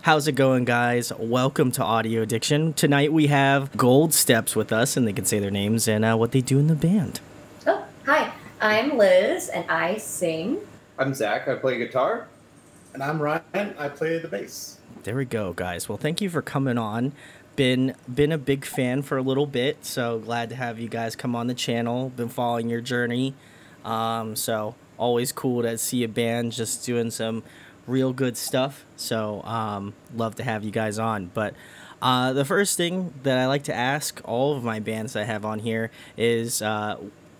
How's it going, guys? Welcome to Audio Addiction. Tonight we have Gold Steps with us, and they can say their names and what they do in the band. Oh, hi. I'm Liz, and I sing. I'm Zach. I play guitar. And I'm Ryan. I play the bass. There we go, guys. Well, thank you for coming on. Been a big fan for a little bit, so glad to have you guys come on the channel. Been following your journey, so always cool to see a band just doing some real good stuff. So love to have you guys on. But the first thing that I like to ask all of my bands I have on here is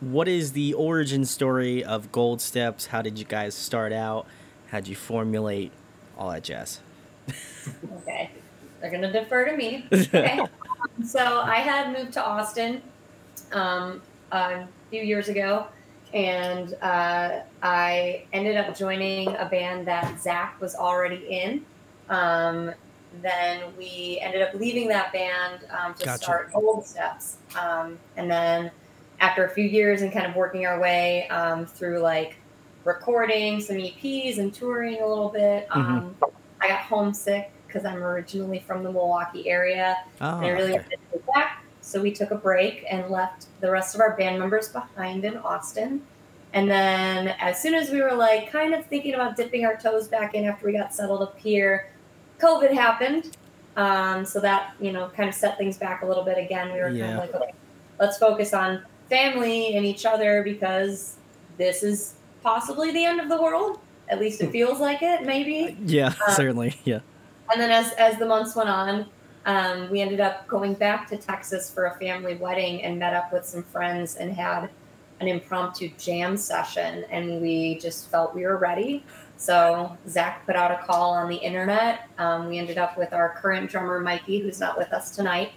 what is the origin story of Gold Steps? How did you guys start out? How'd you formulate all that jazz? Okay, they're gonna defer to me. Okay. So I had moved to Austin a few years ago, and I ended up joining a band that Zach was already in. Then we ended up leaving that band to start Gold Steps. And then after a few years and kind of working our way through like recording some EPs and touring a little bit, I got homesick because I'm originally from the Milwaukee area. And I really wanted to go back. So we took a break and left the rest of our band members behind in Austin. And then as soon as we were like kind of thinking about dipping our toes back in after we got settled up here, COVID happened. So that, you know, kind of set things back a little bit again. We were kind of like, okay, let's focus on family and each other because this is possibly the end of the world. At least it feels like it, maybe. Yeah, certainly. Yeah. And then as the months went on, we ended up going back to Texas for a family wedding and met up with some friends and had an impromptu jam session. And we just felt we were ready. So Zach put out a call on the internet. We ended up with our current drummer, Mikey, who's not with us tonight.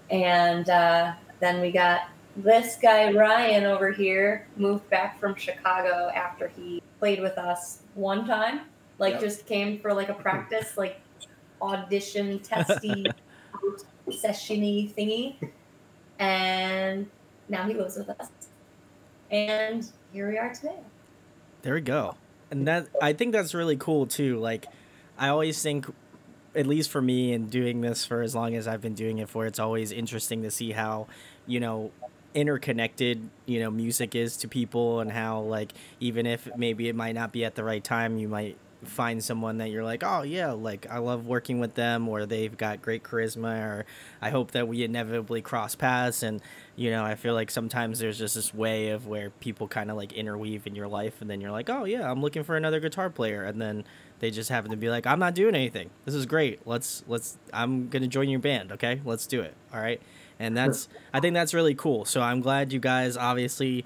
And then we got this guy, Ryan, over here, moved back from Chicago after he played with us one time. Like, just came for like a practice, like audition, testy, session-y thingy. And now he lives with us. And here we are today. There we go. And that, I think that's really cool too. Like, I always think, at least for me, and doing this for as long as I've been doing it for, it's always interesting to see how, you know, interconnected, you know, music is to people, and how, like, even if maybe it might not be at the right time, you might find someone that you're like, oh yeah, like I love working with them, or they've got great charisma, or I hope that we inevitably cross paths. And you know, I feel like sometimes there's just this way of where people kind of like interweave in your life, and then you're like, oh yeah, I'm looking for another guitar player, and then they just happen to be like, I'm not doing anything, this is great, let's I'm gonna join your band, okay, let's do it. All right. And that's, I think that's really cool. So I'm glad you guys obviously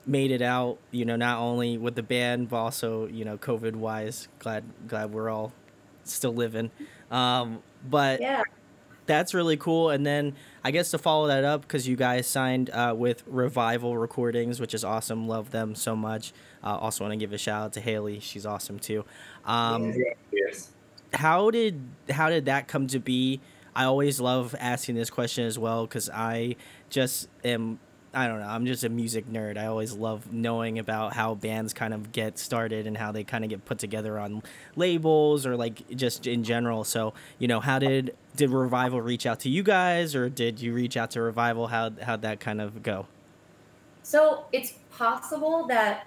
made it out, you know, not only with the band, but also, you know, COVID wise. Glad we're all still living. But yeah, that's really cool. And then I guess to follow that up, because you guys signed with Revival Recordings, which is awesome. Love them so much. Also want to give a shout out to Haley. She's awesome too. Yes. How did that come to be? I always love asking this question as well, because I just am, I don't know, I'm just a music nerd. I always love knowing about how bands kind of get started and how they kind of get put together on labels, or like just in general. So, you know, how did Revival reach out to you guys, or did you reach out to Revival? How'd that kind of go? So it's possible that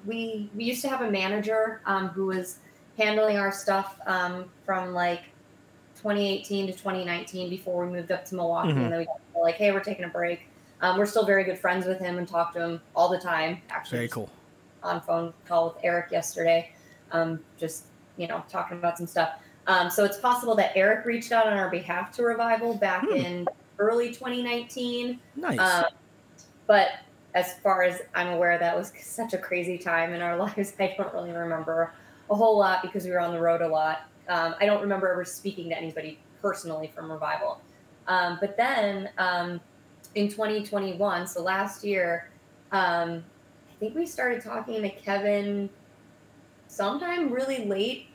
we used to have a manager who was handling our stuff from like 2018 to 2019 before we moved up to Milwaukee. And then we got like, hey, we're taking a break. We're still very good friends with him and talk to him all the time. Actually, very cool. On phone call with Eric yesterday, just, you know, talking about some stuff. So it's possible that Eric reached out on our behalf to Revival back in early 2019. Nice. But as far as I'm aware, that was such a crazy time in our lives. I don't really remember a whole lot because we were on the road a lot. I don't remember ever speaking to anybody personally from Revival. But then in 2021, so last year, I think we started talking to Kevin sometime really late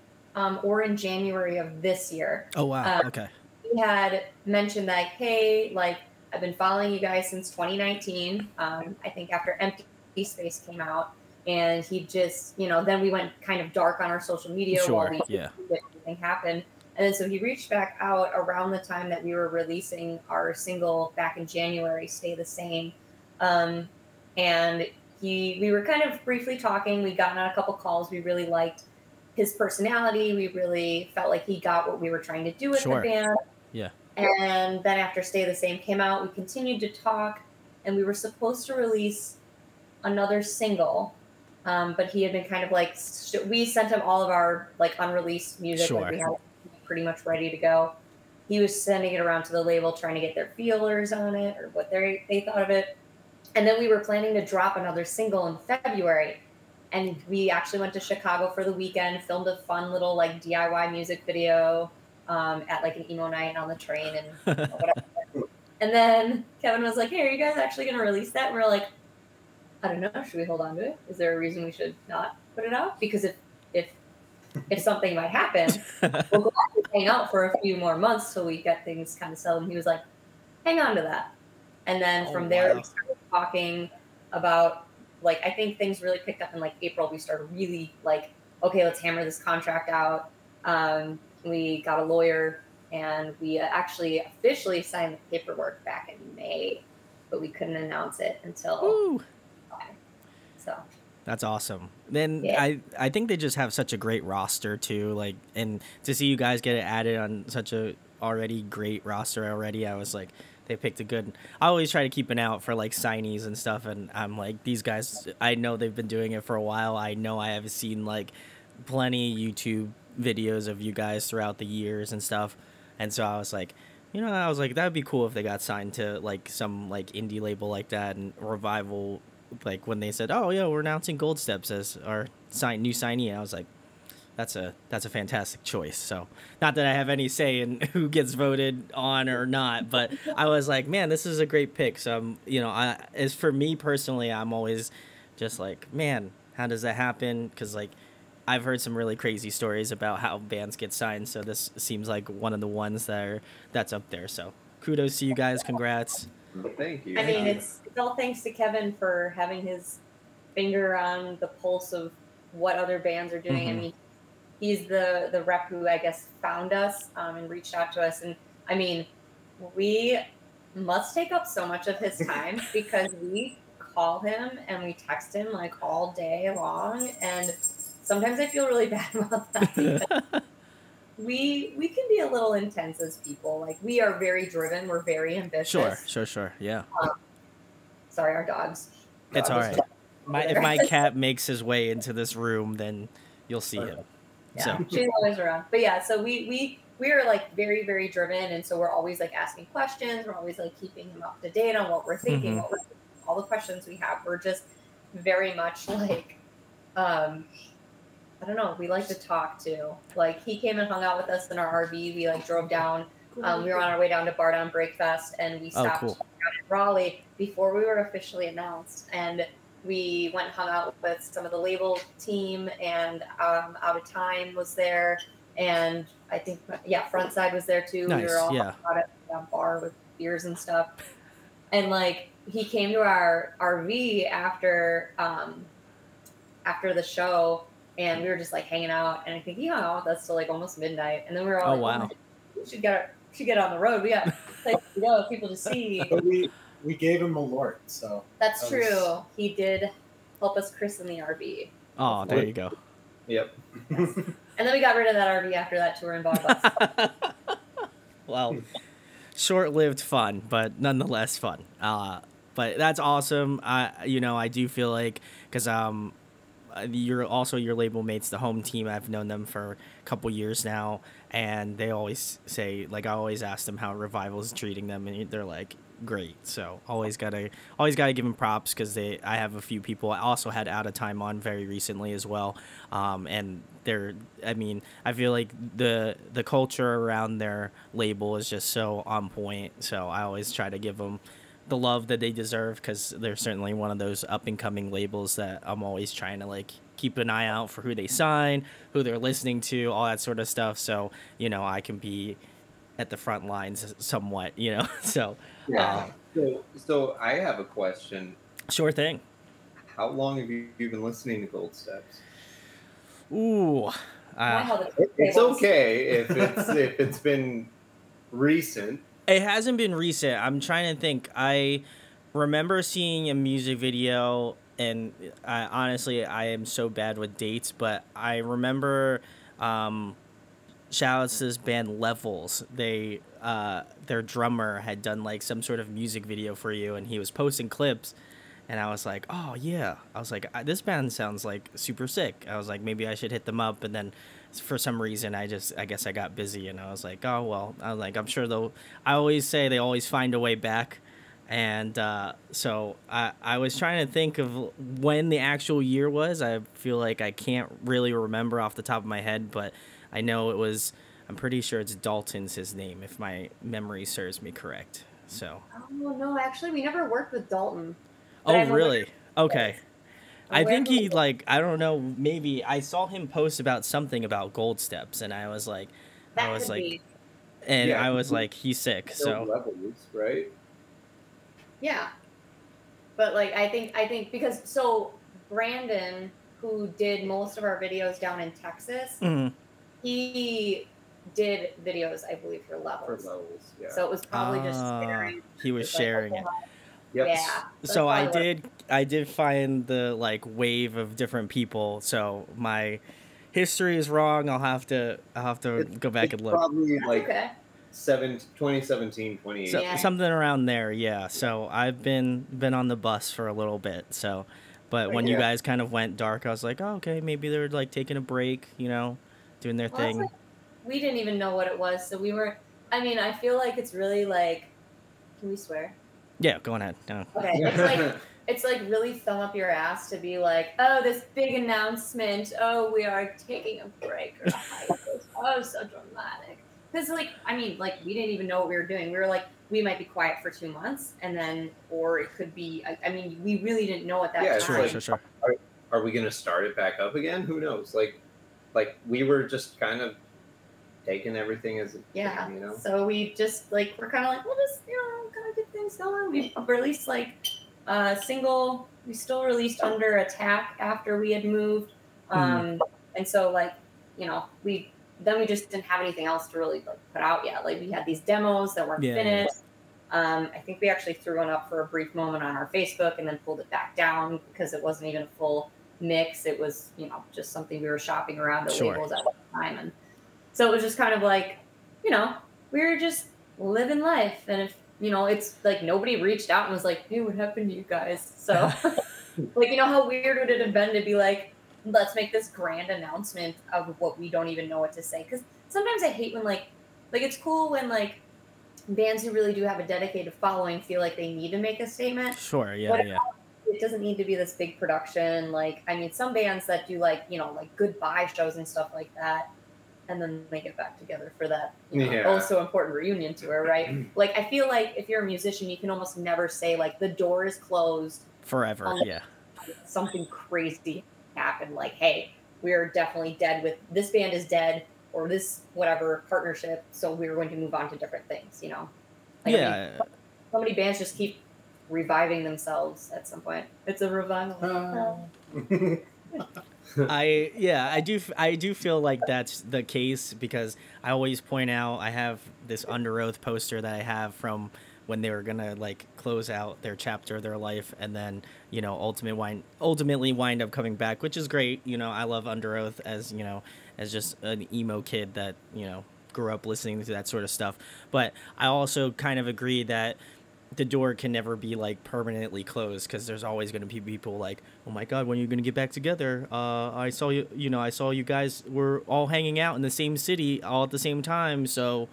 or in January of this year. Oh, wow. Okay. He had mentioned that, hey, like, I've been following you guys since 2019. I think after Empty Space came out. And he just, you know, then we went kind of dark on our social media while we everything happened. And then so he reached back out around the time that we were releasing our single back in January, Stay the Same. And we were kind of briefly talking. We'd gotten on a couple calls. We really liked his personality. We really felt like he got what we were trying to do with the band. Yeah. And then after Stay the Same came out, we continued to talk, and we were supposed to release another single. But he had been kind of like, we sent him all of our like unreleased music. Like we had it pretty much ready to go. He was sending it around to the label, trying to get their feelers on it or what they thought of it. And then we were planning to drop another single in February. And we actually went to Chicago for the weekend, filmed a fun little like DIY music video at like an emo night on the train and whatever. And then Kevin was like, hey, are you guys actually going to release that? And we're like, I don't know. Should we hold on to it? Is there a reason we should not put it out? Because if something might happen, we'll go back and hang out for a few more months till we get things kind of settled. And he was like, hang on to that. And then from there, we started talking about, like, I think things really picked up in like April. We started really like, okay, let's hammer this contract out. We got a lawyer, and we actually officially signed the paperwork back in May, but we couldn't announce it until so. That's awesome. Then I think they just have such a great roster too. Like, and to see you guys get it added on such a already great roster already, I was like, they picked a good. I always try to keep an eye out for like signees and stuff, and I'm like, these guys, I know they've been doing it for a while. I know I have seen like plenty of YouTube videos of you guys throughout the years and stuff, and so I was like, I was like, that'd be cool if they got signed to like some like indie label like that. And Revival, like when they said, oh yeah, we're announcing Gold Steps as our new signee, I was like, that's a fantastic choice. So not that I have any say in who gets voted on or not, but I was like, man, this is a great pick. So as for me personally, I'm always just like, man, how does that happen? Because like I've heard some really crazy stories about how bands get signed, so this seems like one of the ones that's up there. So kudos to you guys, congrats. Thank you. I mean, it's all thanks to Kevin for having his finger on the pulse of what other bands are doing. Mm-hmm. I mean, he's the rep who I guess found us and reached out to us. And I mean, we must take up so much of his time because we call him and we text him like all day long. And sometimes I feel really bad about that. We can be a little intense as people. Like, we are very driven. We're very ambitious. Sure. Yeah. Sorry, our dogs. It's all right. If my cat makes his way into this room, then you'll see him. Yeah, she's always around. But yeah, so we are like very, very driven, and so we're always like asking questions. We're always like keeping him up to date on what we're thinking, all the questions we have. We're just very much like, I don't know. We like to talk too. Like, he came and hung out with us in our RV. We like drove down. We were on our way down to Bar Down Breakfast, and we stopped down in Raleigh before we were officially announced. And we went and hung out with some of the label team, and Out of Time was there, and I think Frontside was there too. Nice, we were all out at a bar with beers and stuff. And like, he came to our RV after the show. And we were just like hanging out, and I think he hung out with us till like almost midnight. And then we were all wow, we should get on the road. We got places to go, people to see. But we gave him a Lord, so that's true. He did help us christen the RV. Oh, there you go. Yep. Yes. And then we got rid of that RV after that tour and bought a bus. Well, short-lived fun, but nonetheless fun. But that's awesome. I do feel like, because your label mates, the home team, I've known them for a couple years now, and they always say, like, I always ask them how Revival's treating them, and they're like, great. So always gotta give them props, because I have a few people. I also had Out of Time on very recently as well, and I feel like the culture around their label is just so on point. So I always try to give them the love that they deserve, because they're certainly one of those up and coming labels that I'm always trying to like keep an eye out for who they sign, who they're listening to, all that sort of stuff. So I can be at the front lines somewhat. So yeah. So I have a question. Sure thing. How long have you been listening to Gold Steps? Ooh, I Uh, held it. It's okay if it's been recent. it hasn't been recent. I'm trying to think. I remember seeing a music video, and honestly, I am so bad with dates, but I remember. Shout out to this band Levels. They their drummer had done like some sort of music video for you, and he was posting clips, and I was like, oh yeah. I was like, this band sounds like super sick. I was like, maybe I should hit them up, and then for some reason I guess I got busy, and I was like, oh well. I was like, I'm sure they'll. I always say they always find a way back. And so I was trying to think of when the actual year was. I feel like I can't really remember off the top of my head, but I know it was. I'm pretty sure it's Dalton's his name, if my memory serves me correct. So. Oh no, actually, we never worked with Dalton. Oh really? Okay. I Where think was he it? like I don't know. Maybe I saw him post about something about Gold Steps, and I was like, That could be. and Yeah. I was like, he's sick. So. Levels, right? Yeah, but like I think because Brandon, who did most of our videos down in Texas, Mhm. he did videos, I believe, for For Levels. levels, yeah. So it was probably just sharing. He was It's like, sharing it. Oklahoma. Yep. Yeah. So that's probably what- I did find the like wave of different people. So my history is wrong. I'll have to go back and look. Probably That's like okay. 2017, 2018. So, Yeah. something around there, yeah. So I've been on the bus for a little bit. So, but when you Yeah. guys kind of went dark, I was like, oh, okay, maybe they're like taking a break, you know, doing their Well, that's thing. like- we didn't even know what it was, so we were. I mean, I feel like it's really like. Can we swear? Yeah, go on ahead. No. Okay, it's like really thumb up your ass to be like, oh, this big announcement. Oh, we are taking a break or a hiatus. Oh, so dramatic. Because like, I mean, like we didn't even know what we were doing. We were like, we might be quiet for 2 months, and then, or it could be. I mean, we really didn't know at that Yeah, time. Sure. Are we gonna start it back up again? Who knows? Like we were just kind of taking everything as it Yeah. came, you know. So we just like we're kind of like we'll just kind of get things going. We released like single. We still released Under Attack after we had moved, and so like we just didn't have anything else to really like put out yet. Like we had these demos that weren't finished. I think we actually threw one up for a brief moment on our Facebook and then pulled it back down because it wasn't even a full mix. It was just something we were shopping around the labels at the time, and so it was just kind of like we were just living life. And if it's like nobody reached out and was like, hey, what happened to you guys? So like how weird would it have been to be like, let's make this grand announcement of what we don't even know what to say? Because sometimes I hate when like it's cool when like bands who really do have a dedicated following feel like they need to make a statement. Sure, yeah, But yeah. it doesn't need to be this big production. Like, I mean, some bands that do like goodbye shows and stuff like that, and then they get back together for that oh so important reunion tour, right? Like, I feel like if you're a musician, you can almost never say like the door is closed Forever, yeah. Something crazy happened, like, hey, we're definitely dead with this band is dead, or this whatever partnership, so we're going to move on to different things, Like, yeah. I mean, so many bands just keep reviving themselves at some point. It's a revival. I do feel like that's the case because I always point out I have this Under Oath poster that I have from when they were gonna like close out their chapter of their life, and then ultimately wind up coming back, which is great. I love Under Oath as as just an emo kid that grew up listening to that sort of stuff. But I also kind of agree that the door can never be like permanently closed because there's always going to be people like, oh my god, when are you going to get back together? I saw you guys were all hanging out in the same city all at the same time, so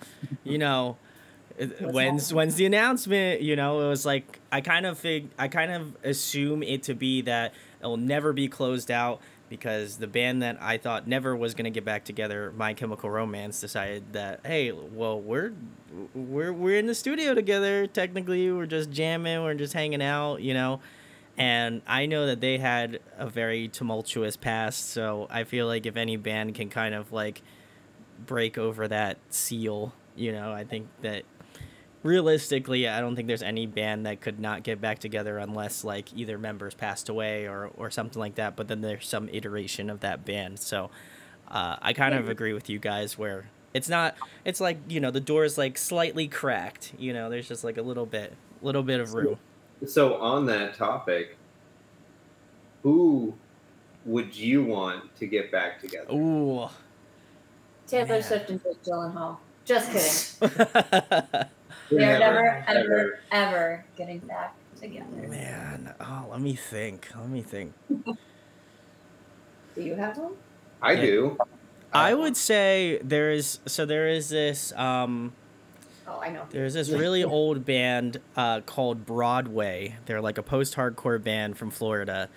when's the announcement? It was like I kind of assume it to be that it'll never be closed out because the band that I thought never was going to get back together, My Chemical Romance, decided that, hey, well, we're in the studio together. Technically, we're just jamming, we're just hanging out, And I know that they had a very tumultuous past, so I feel like if any band can kind of like break over that seal, I think that realistically, I don't think there's any band that could not get back together unless like either members passed away or something like that. But then there's some iteration of that band. So I kind of agree with you guys where it's not. It's like, you know, the door is like slightly cracked. You know, there's just like a little bit of room. So on that topic, who would you want to get back together? Ooh. Taylor Swift and Jake Gyllenhaal. Just kidding. They're never, ever getting back together. Man, oh, let me think. Do you have one? I do. I would say there is this Oh, I know. there's this really old band called Broadway. They're like a post-hardcore band from Florida.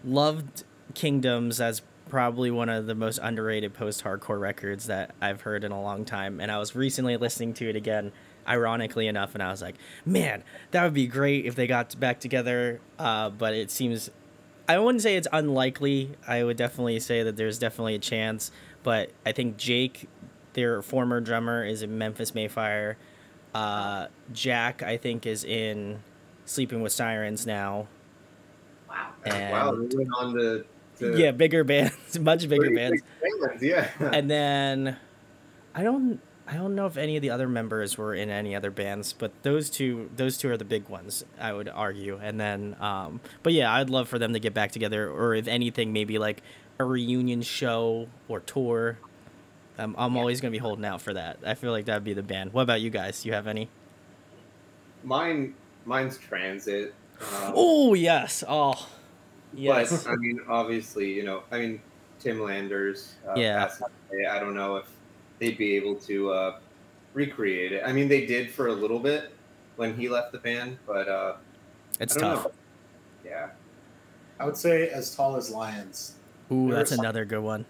Loved Kingdoms as probably one of the most underrated post-hardcore records that I've heard in a long time. And I was recently listening to it again, ironically enough, and I was like, man, that would be great if they got back together. But it seems, I wouldn't say it's unlikely. I would definitely say that there's definitely a chance. But I think Jake, their former drummer, is in Memphis Mayfire. Jack, I think, is in Sleeping with Sirens now. Wow. And Wow, we went on to yeah, bigger bands, much bigger bands. Yeah. And then I don't know if any of the other members were in any other bands, but those two are the big ones, I would argue. And then but yeah, I'd love for them to get back together, or if anything, maybe like a reunion show or tour. I'm always going to be holding out for that. I feel like that'd be the band. What about you guys? Do you have any? Mine's Transit. Oh, yes. Oh, yes. But I mean, obviously, you know, I mean, Tim Landers. Yeah. I don't know if they'd be able to recreate it. I mean, they did for a little bit when he left the band, but it's I don't tough. know. Yeah. I would say As Tall as Lions. Ooh, There that's was- another good one.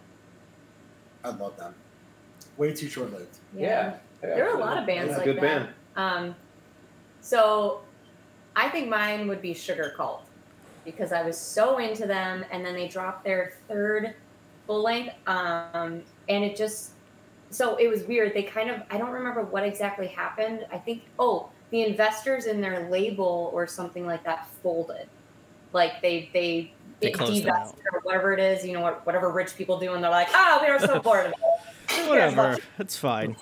I love them. Way too short-lived. Yeah. There are a lot of bands That's a like good that. band. So I think mine would be Sugar Cult, because I was so into them, and then they dropped their third full length, and it just, so it was weird. They kind of, I don't remember what exactly happened. I think, the investors in their label or something like that folded. Like they closed them out. divested or whatever it is, you know, whatever rich people do, and they're like, we are so bored of it. Who cares about Whatever. It's fine.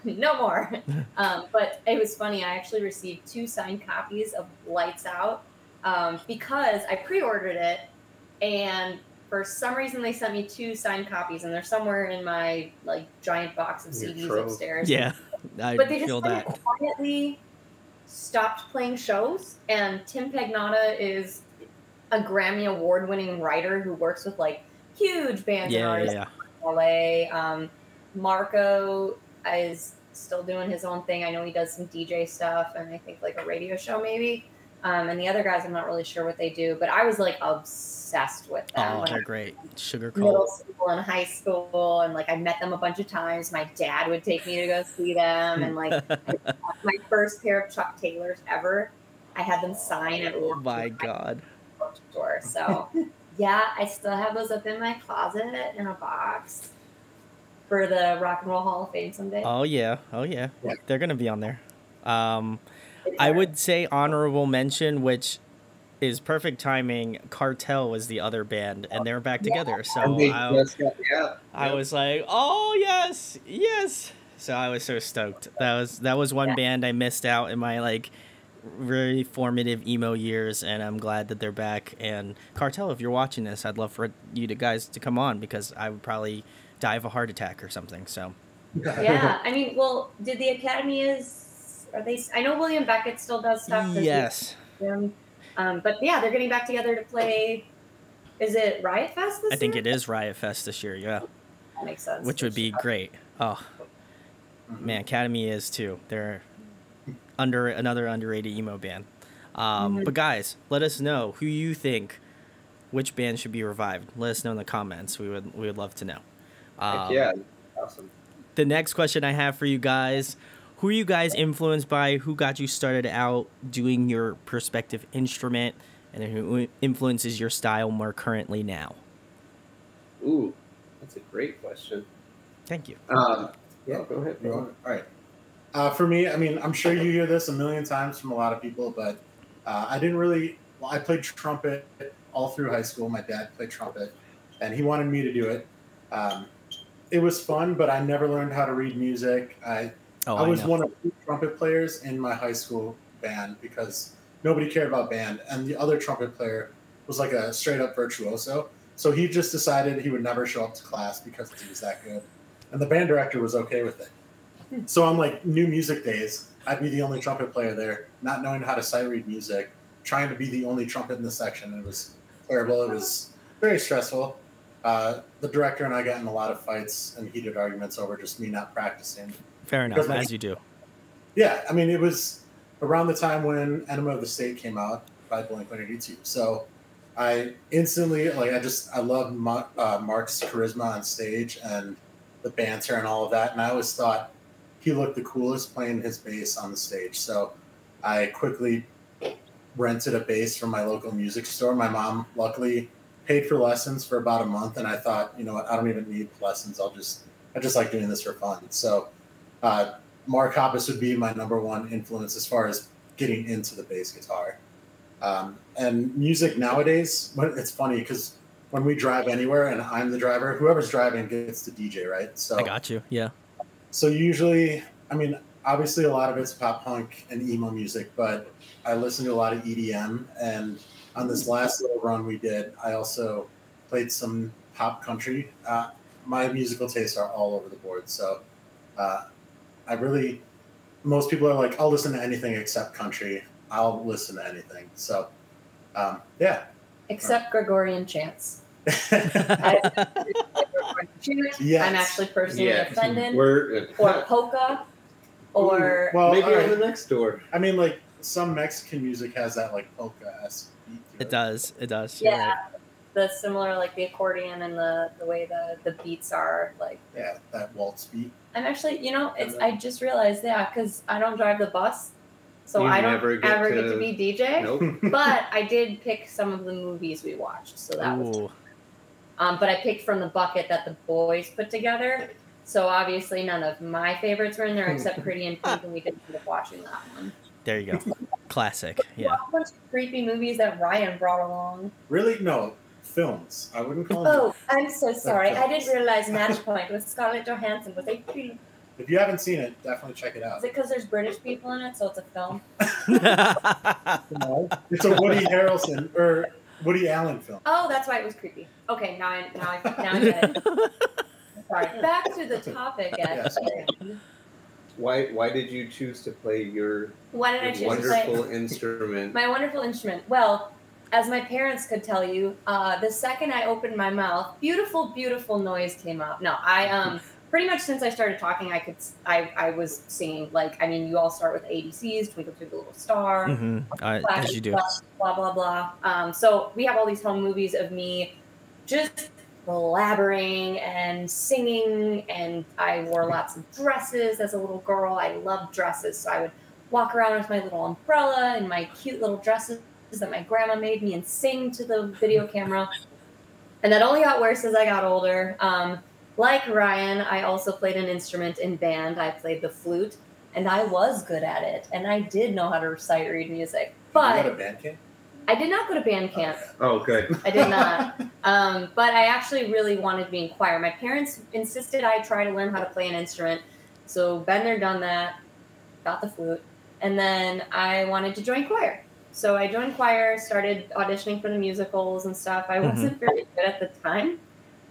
no more. But it was funny. I actually received 2 signed copies of Lights Out because I pre-ordered it, and for some reason they sent me 2 signed copies, and they're somewhere in my like giant box of Your CDs trove. upstairs. Yeah, I But they just feel kind that. of quietly stopped playing shows. And Tim Pagnotta is a Grammy award-winning writer who works with like huge bands and Yeah, artists. yeah. LA. Marco is still doing his own thing. I know he does some DJ stuff and I think like a radio show maybe. And the other guys, I'm not really sure what they do, but I was like obsessed with them. Oh, when I they're great. Sugar middle Cult. school and high school, and like I met them a bunch of times. My dad would take me to go see them, and like my first pair of Chuck Taylors ever, I had them sign at Oh my god. store. So yeah, I still have those up in my closet in a box for the Rock and Roll Hall of Fame someday. Oh yeah. They're gonna be on there. I would say honorable mention, which is perfect timing. Cartel was the other band, and they're back together. So And they I just got, yeah. I was like, oh yes. So I was so stoked. That was one band I missed out in my like very formative emo years, and I'm glad that they're back. And Cartel, if you're watching this, I'd love for you guys to come on, because I would probably die of a heart attack or something. So Yeah, I mean, well, did the Academy are they? I know William Beckett still does stuff. yes, but yeah, they're getting back together to play. Is it Riot Fest this year? I think it is Riot Fest this year. Yeah, That makes sense. which would be great. Oh man, Academy is too. They're another underrated emo band. But guys, let us know who you think, which band should be revived. Let us know in the comments. We would love to know. Yeah, awesome. The next question I have for you guys: who are you guys influenced by? Who got you started out doing your perspective instrument, and who influences your style more currently now? Ooh, that's a great question. Thank you. Yeah, go ahead. All right. For me, I mean, I'm sure you hear this a million times from a lot of people, but I didn't really. Well, I played trumpet all through high school. My dad played trumpet, and he wanted me to do it. it was fun, but I never learned how to read music. I was one of 2 trumpet players in my high school band because nobody cared about band, and the other trumpet player was like a straight up virtuoso. So he just decided he would never show up to class because he was that good, and the band director was okay with it. So on like new music days, I'd be the only trumpet player there, not knowing how to sight read music, trying to be the only trumpet in the section. It was terrible. It was very stressful. The director and I got in a lot of fights and heated arguments over just me not practicing. Fair enough, as you do. Yeah, I mean, it was around the time when Enema of the State came out by Blink-182. So I instantly, I loved Mark's charisma on stage and the banter and all of that. And I always thought he looked the coolest playing his bass on the stage. So I quickly rented a bass from my local music store. My mom luckily paid for lessons for about a month, and I thought, you know what, I don't even need lessons. I just like doing this for fun. So Mark Hoppus would be my number one influence as far as getting into the bass guitar. And music nowadays, it's funny because when we drive anywhere and I'm the driver, whoever's driving gets to DJ, right? So I got you. Yeah. So usually, I mean, obviously a lot of it's pop punk and emo music, but I listen to a lot of EDM. And on this last little run we did, I also played some pop country. My musical tastes are all over the board. So most people are like, I'll listen to anything except country. I'll listen to anything. So, yeah. Except Gregorian chants. Yes. I'm actually personally offended. Or polka. Or maybe on the next door. I mean, like some Mexican music has that like polka-esque beat to it. It does. Yeah. Right. The similar, like the accordion and the way the beats are like. Yeah, that waltz beat. I'm actually, I just realized, because I don't drive the bus, so I don't ever get to be DJ. Nope. But I did pick some of the movies we watched, so that was. But I picked from the bucket that the boys put together. So obviously none of my favorites were in there except Pretty in Pink, and we didn't end up watching that one. There you go. Classic. Yeah. A bunch of creepy movies that Ryan brought along. Really? No. Films. I wouldn't call them. Oh, I'm so sorry. I didn't realize Match Point with Scarlett Johansson was a creepy. If you haven't seen it, definitely check it out. Is it because there's British people in it, so it's a film? No, it's a Woody Harrelson or Woody Allen film. Oh, that's why it was creepy. Okay, now I get it. Sorry. Back to the topic. Why did you choose to play your wonderful instrument? My wonderful instrument. Well, as my parents could tell you, the second I opened my mouth, beautiful, beautiful noise came out. No, I pretty much since I started talking, I was singing. Like, I mean, you all start with ABCs, Twinkle Twinkle Little Star, as you do. Blah blah blah. So we have all these home movies of me just blabbering and singing, and I wore lots of dresses as a little girl. I loved dresses, so I would walk around with my little umbrella and my cute little dresses that my grandma made me and sing to the video camera. And that only got worse as I got older. Like Ryan, I also played an instrument in band. I played the flute, and I was good at it. And I did know how to sight read music. But you go to band camp? I did not go to band camp. Oh, good. I did not. But I actually really wanted to be in choir. My parents insisted I try to learn how to play an instrument. So been there, done that, got the flute. And then I wanted to join choir. So I joined choir, started auditioning for the musicals and stuff. I wasn't very good at the time.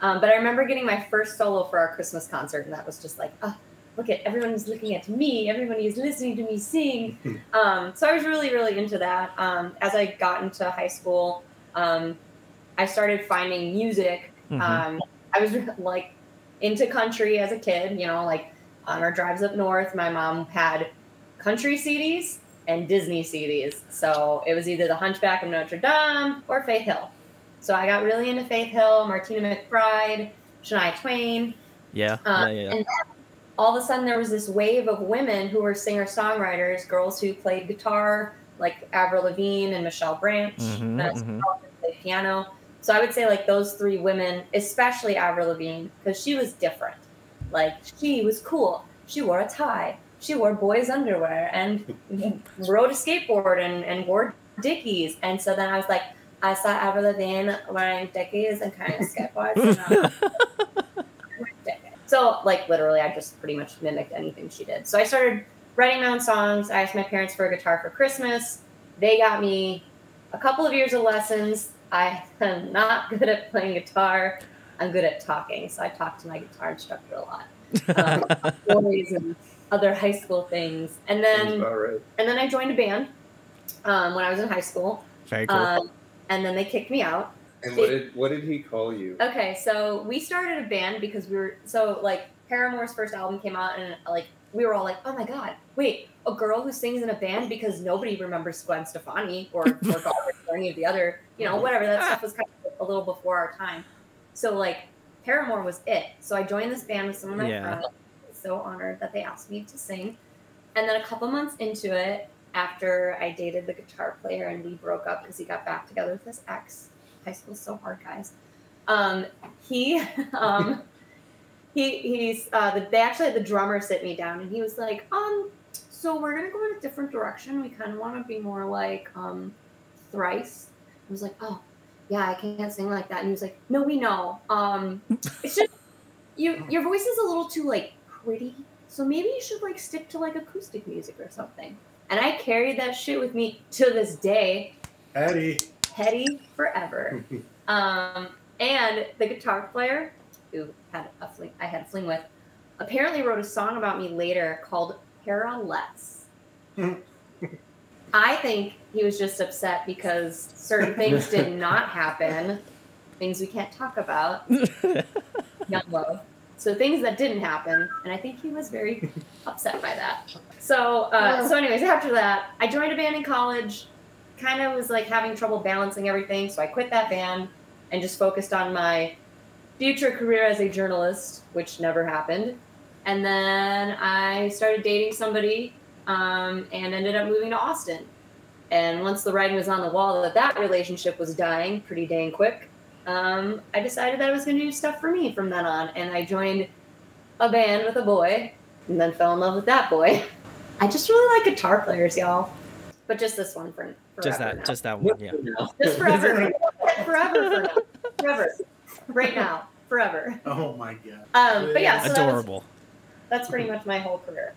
But I remember getting my first solo for our Christmas concert, and that was just like, oh, look at everyone's looking at me. Everybody is listening to me sing. So I was really, really into that. As I got into high school, I started finding music. I was like into country as a kid, like on our drives up north, my mom had country CDs and Disney CDs. So it was either The Hunchback of Notre Dame or Faith Hill. So I got really into Faith Hill, Martina McBride, Shania Twain. Yeah. And then all of a sudden there was this wave of women who were singer-songwriters, girls who played guitar, like Avril Lavigne and Michelle Branch, and played piano. So I would say like those three women, especially Avril Lavigne, because she was different. Like she was cool. She wore a tie. She wore boys' underwear and rode a skateboard and wore Dickies. And so then I was like, I saw Avril Lavigne wearing Dickies and kind of skateboards. So, like, literally, I just pretty much mimicked anything she did. So I started writing my own songs. I asked my parents for a guitar for Christmas. They got me a couple of years of lessons. I am not good at playing guitar. I'm good at talking. So I talk to my guitar instructor a lot. Stories and other high school things. And then I joined a band when I was in high school. Very cool. And then they kicked me out. And what did he call you? Okay, so we started a band because Paramore's first album came out, and like we were all like, oh my god, wait, a girl who sings in a band, because nobody remembers Gwen Stefani or Garbage or any of the other, whatever. That stuff was kind of a little before our time. So like Paramore was it. So I joined this band with some of my friends. I was so honored that they asked me to sing. And then a couple months into it, after I dated the guitar player and we broke up because he got back together with his ex. High school's so hard, guys. The drummer sit me down and he was like, so we're gonna go in a different direction. We kind of want to be more like Thrice. I was like, oh yeah, I can't sing like that. And he was like, no, we know. It's just your voice is a little too like pretty, so maybe you should like stick to like acoustic music or something. And I carried that shit with me to this day. Petty forever. And the guitar player, who I had a fling with, apparently wrote a song about me later called Paralets. I think he was just upset because certain things did not happen, things we can't talk about. Young love. So things that didn't happen, and I think he was very upset by that. So anyways, after that, I joined a band in college. Kind of was like having trouble balancing everything, so I quit that band and just focused on my future career as a journalist, which never happened. And then I started dating somebody and ended up moving to Austin. And once the writing was on the wall that relationship was dying pretty dang quick, I decided that I was going to do stuff for me from then on. And I joined a band with a boy and then fell in love with that boy. I just really like guitar players, y'all. But just this one for forever. Just that one, yeah. Just forever. Forever. Right now. Forever. Oh my god. But yeah, so adorable. That's pretty much my whole career.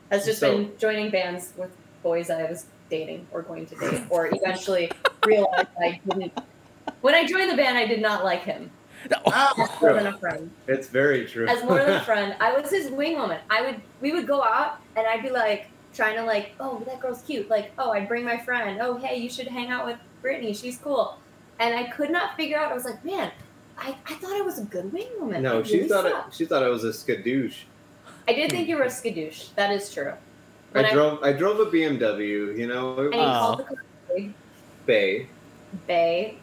Has just been joining bands with boys I was dating or going to date, or eventually realized I didn't. When I joined the band, I did not like him. As more than a friend. It's very true. As more than a friend, I was his wing woman. We would go out, and I'd be like trying to like, oh, that girl's cute. Like, oh, I'd bring my friend. Oh, hey, you should hang out with Brittany. She's cool. And I could not figure out. I was like, man, I thought I was a good wing woman. No, she thought I was a skadoosh. I did think you were a skadoosh. That is true. I drove a BMW, And he called the car Bay.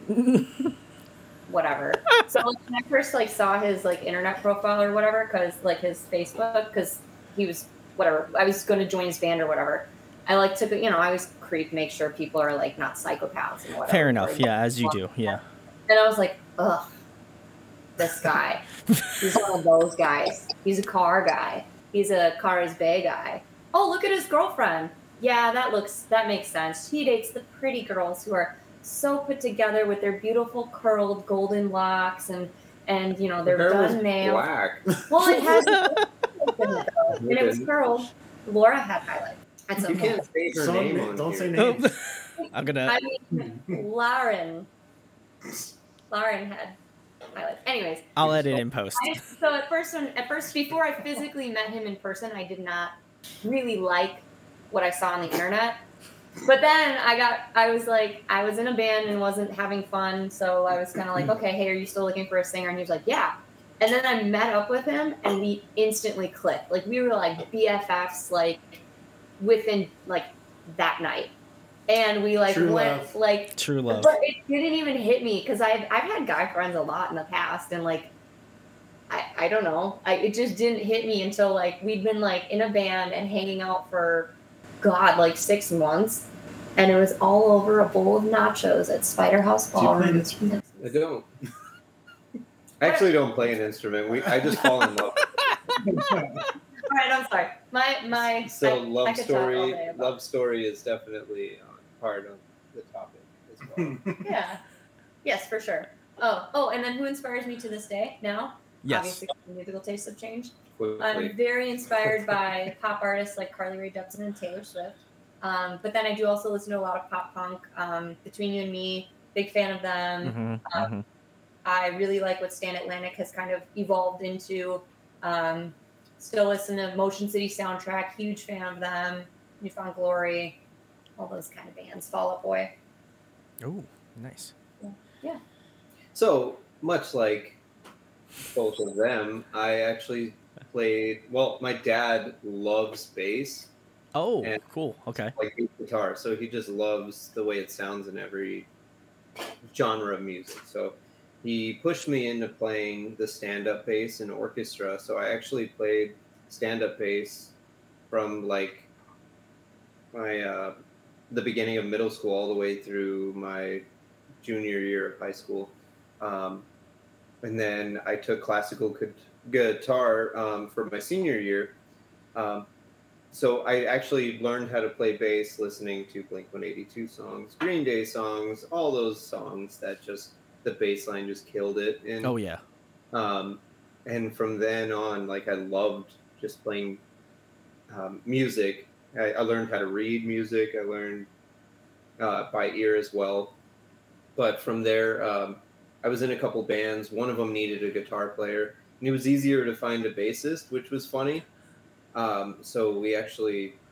Whatever. So when I first saw his internet profile or whatever, because his Facebook, because he was whatever. I was going to join his band or whatever. I took I always creep, make sure people are not psychopaths and whatever. Fair enough. Yeah, as you do. Yeah. And I was like, ugh, this guy. He's one of those guys. He's a car guy. He's a Cars Bay guy. Oh, look at his girlfriend. Yeah, that makes sense. He dates the pretty girls who are so put together with their beautiful curled golden locks and their done nails. Black. Well, it has and it was curled. Laura had highlights. You can't say her name on Don't here. say names. I'm gonna. Lauren had highlights. Anyways, I'll edit in post. So at first, before I physically met him in person, I did not really like what I saw on the internet. But then I was in a band and wasn't having fun, so I was kind of like, okay, hey, are you still looking for a singer? And he was like, yeah. And then I met up with him, and we instantly clicked. We were BFFs, within that night. And we True went love. True love. But it didn't even hit me because I've had guy friends a lot in the past, and I don't know, it just didn't hit me until we'd been in a band and hanging out for 6 months, and it was all over a bowl of nachos at Spider House Ballroom. I don't. I actually don't play an instrument. I just fall in love. All right, I'm sorry. My So love story is definitely part of the topic as well. Yeah. Yes, for sure. Oh, and then who inspires me to this day now? Yes. Obviously, musical tastes have changed. Quickly. I'm very inspired by pop artists like Carly Rae Jepsen and Taylor Swift. But then I do also listen to a lot of pop punk. Between You and Me, big fan of them. I really like what Stan Atlantic has kind of evolved into. Still listen to Motion City Soundtrack, huge fan of them. Newfound Glory, all those kind of bands. Fall Out Boy. Oh, nice. Yeah. So much like both of them, I actually played. Well, my dad loves bass. Oh, cool. Okay. Like guitar, so he just loves the way it sounds in every genre of music. So he pushed me into playing the stand-up bass in orchestra. So I actually played stand-up bass from like my the beginning of middle school all the way through my junior year of high school. And then I took classical guitar for my senior year. So I actually learned how to play bass listening to Blink-182 songs, Green Day songs, all those songs that just, the bass line just killed it. And, oh, yeah. And from then on, like, I loved just playing music. I learned how to read music. I learned by ear as well. But from there, I was in a couple bands. One of them needed a guitar player, and it was easier to find a bassist, which was funny. So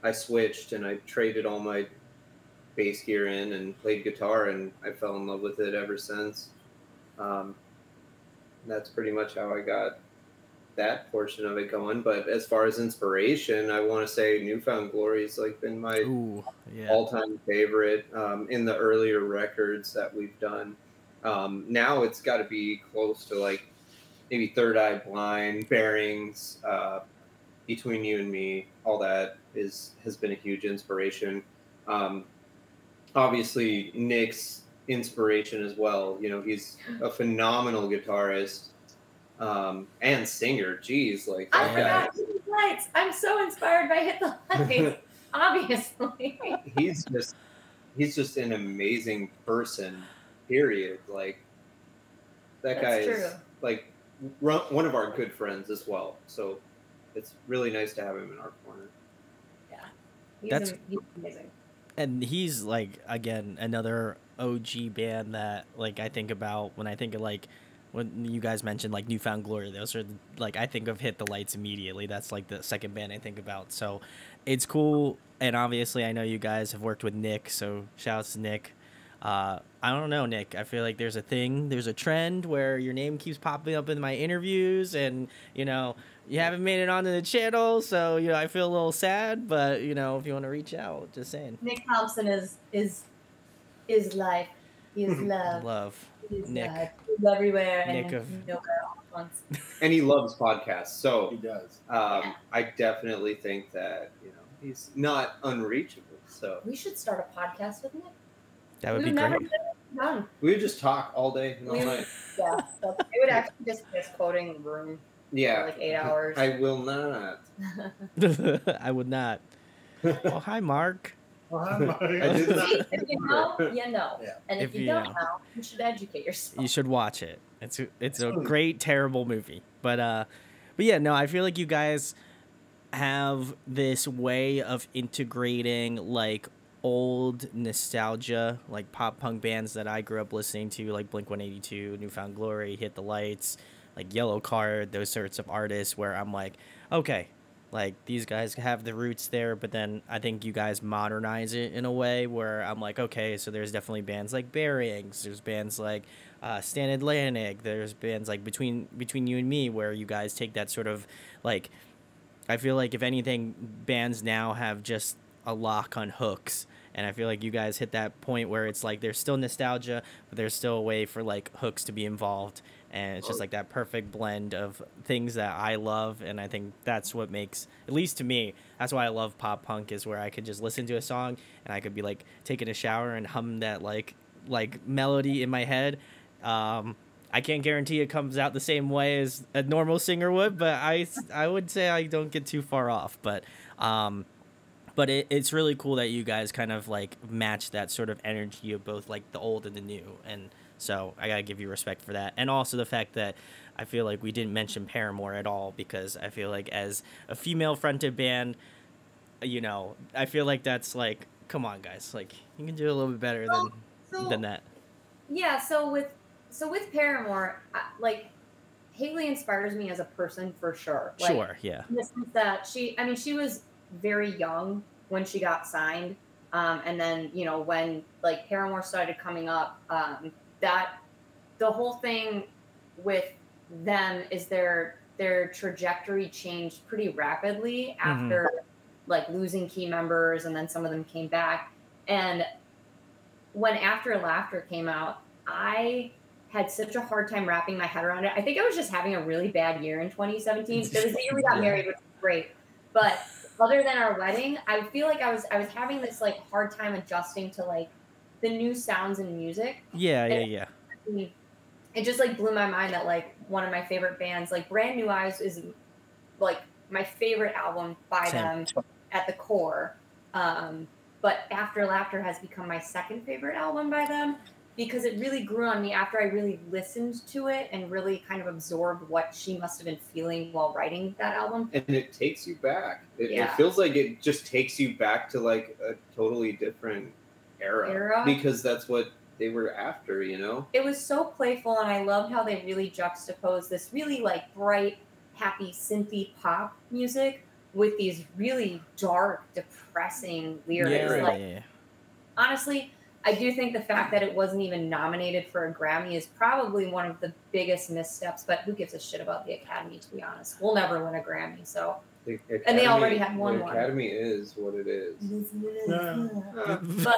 I switched and I traded all my bass gear in and played guitar, and I fell in love with it ever since. That's pretty much how I got that portion of it going. But as far as inspiration, I want to say Newfound Glory has like been my all-time favorite in the earlier records that we've done. Now it's got to be close to like maybe Third Eye Blind, Bearings, Between You and Me. All that has been a huge inspiration. Obviously, Nick's inspiration as well. You know, he's a phenomenal guitarist and singer. Jeez, like I forgot Hit the Lights. I'm so inspired by Hit the Lights. Obviously, he's just an amazing person. Period. Like that guy is like one of our good friends as well. So it's really nice to have him in our corner. Yeah, he's amazing. And he's like, again, another OG band that like I think about when I think of like when you guys mentioned like Newfound Glory. Those are like I think of Hit the Lights immediately. That's like the second band I think about. So it's cool. And obviously I know you guys have worked with Nick, so shouts to Nick. I don't know, Nick. I feel like there's a trend where your name keeps popping up in my interviews, and you know you haven't made it onto the channel, so you know I feel a little sad. But you know, if you want to reach out, just saying. Nick Thompson is life. He is love. Love. He is Nick. love. He's everywhere Nick and of nowhere all at once. And he loves podcasts, so He does. I definitely think that he's not unreachable. So We should start a podcast with Nick. that would be never great. done. we would just talk all day and all night. Yeah, so it would actually just be us quoting the room Yeah, for like 8 hours. I will not. I would not. Oh, hi, Mark. I did not. See, if you know, you know. Yeah. And if If you you don't know. know, you should educate yourself. You should watch it. It's a great, terrible movie. But yeah, no, I feel like you guys have this way of integrating like old nostalgia, like pop punk bands that I grew up listening to, like Blink-182, Newfound Glory, Hit the Lights, like Yellow Card, those sorts of artists where I'm like, okay, like these guys have the roots there, but then I think you guys modernize it in a way where I'm like, okay, so there's definitely bands like Bearings, there's bands like Stan Atlantic, there's bands like Between You and Me where you guys take that sort of like, I feel like if anything, bands now have just a lock on hooks, and I feel like you guys hit that point where it's like there's still nostalgia, but there's still a way for like hooks to be involved, and it's just like that perfect blend of things that I love. And I think that's what makes, at least to me, that's why I love pop punk, is where I could just listen to a song and I could be like taking a shower and hum that like melody in my head. I can't guarantee it comes out the same way as a normal singer would, but I would say I don't get too far off. But it's really cool that you guys kind of like match that sort of energy of both like the old and the new, and So I gotta give you respect for that, and also the fact that I feel like we didn't mention Paramore at all, because I feel like as a female fronted band, you know, I feel like that's like, come on guys, like you can do a little bit better than that. Yeah, so with Paramore, like Haley inspires me as a person for sure. Like, Sure, yeah. in the sense that she was very young when she got signed, and then when like Paramore started coming up, that the whole thing with them is their trajectory changed pretty rapidly after like losing key members, and then some of them came back. And when After Laughter came out, I had such a hard time wrapping my head around it. I think I was just having a really bad year in 2017. It was the year we got married, which was great. But other than our wedding, I feel like I was having this like hard time adjusting to like the new sounds in music. Yeah. It just like blew my mind that like one of my favorite bands, like Brand New Eyes, is like my favorite album by them at the core. But After Laughter has become my second favorite album by them, because it really grew on me after I really listened to it and really kind of absorbed what she must have been feeling while writing that album. And it takes you back. It feels like it just takes you back to like a totally different era. Because that's what they were after, you know? It was so playful, and I loved how they really juxtaposed this really like bright, happy, synthy pop music with these really dark, depressing lyrics. Honestly, I do think the fact that it wasn't even nominated for a Grammy is probably one of the biggest missteps, but who gives a shit about the Academy, to be honest? We'll never win a Grammy, so. And they already had won one. The Academy is what it is. But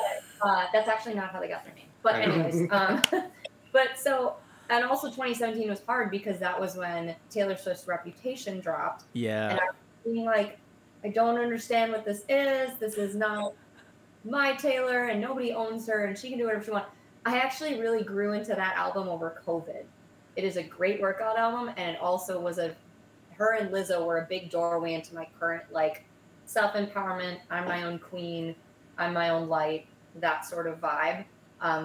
that's actually not how they got their name. But anyways, but so, and also 2017 was hard because that was when Taylor Swift's Reputation dropped. Yeah. And I was being like, I don't understand what this is. This is not my Taylor, and nobody owns her, and she can do whatever she wants. I actually really grew into that album over COVID. It is a great workout album, and it also was her and Lizzo were a big doorway into my current like self-empowerment. I'm my own queen. I'm my own light. That sort of vibe.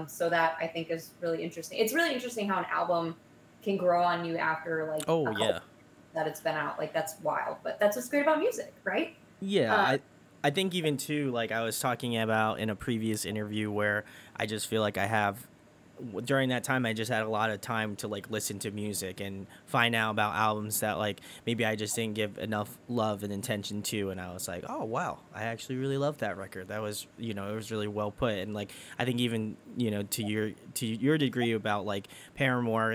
So that I think is really interesting. It's really interesting how an album can grow on you after like that it's been out. Like that's wild, but that's what's great about music, right? Yeah, I think even too, like I was talking about in a previous interview where I just feel like I have, during that time I just had a lot of time to like listen to music and find out about albums that like maybe I just didn't give enough love and attention to, and I was like, oh wow, I actually really loved that record. That was, it was really well put. And like I think even to your degree about like Paramore,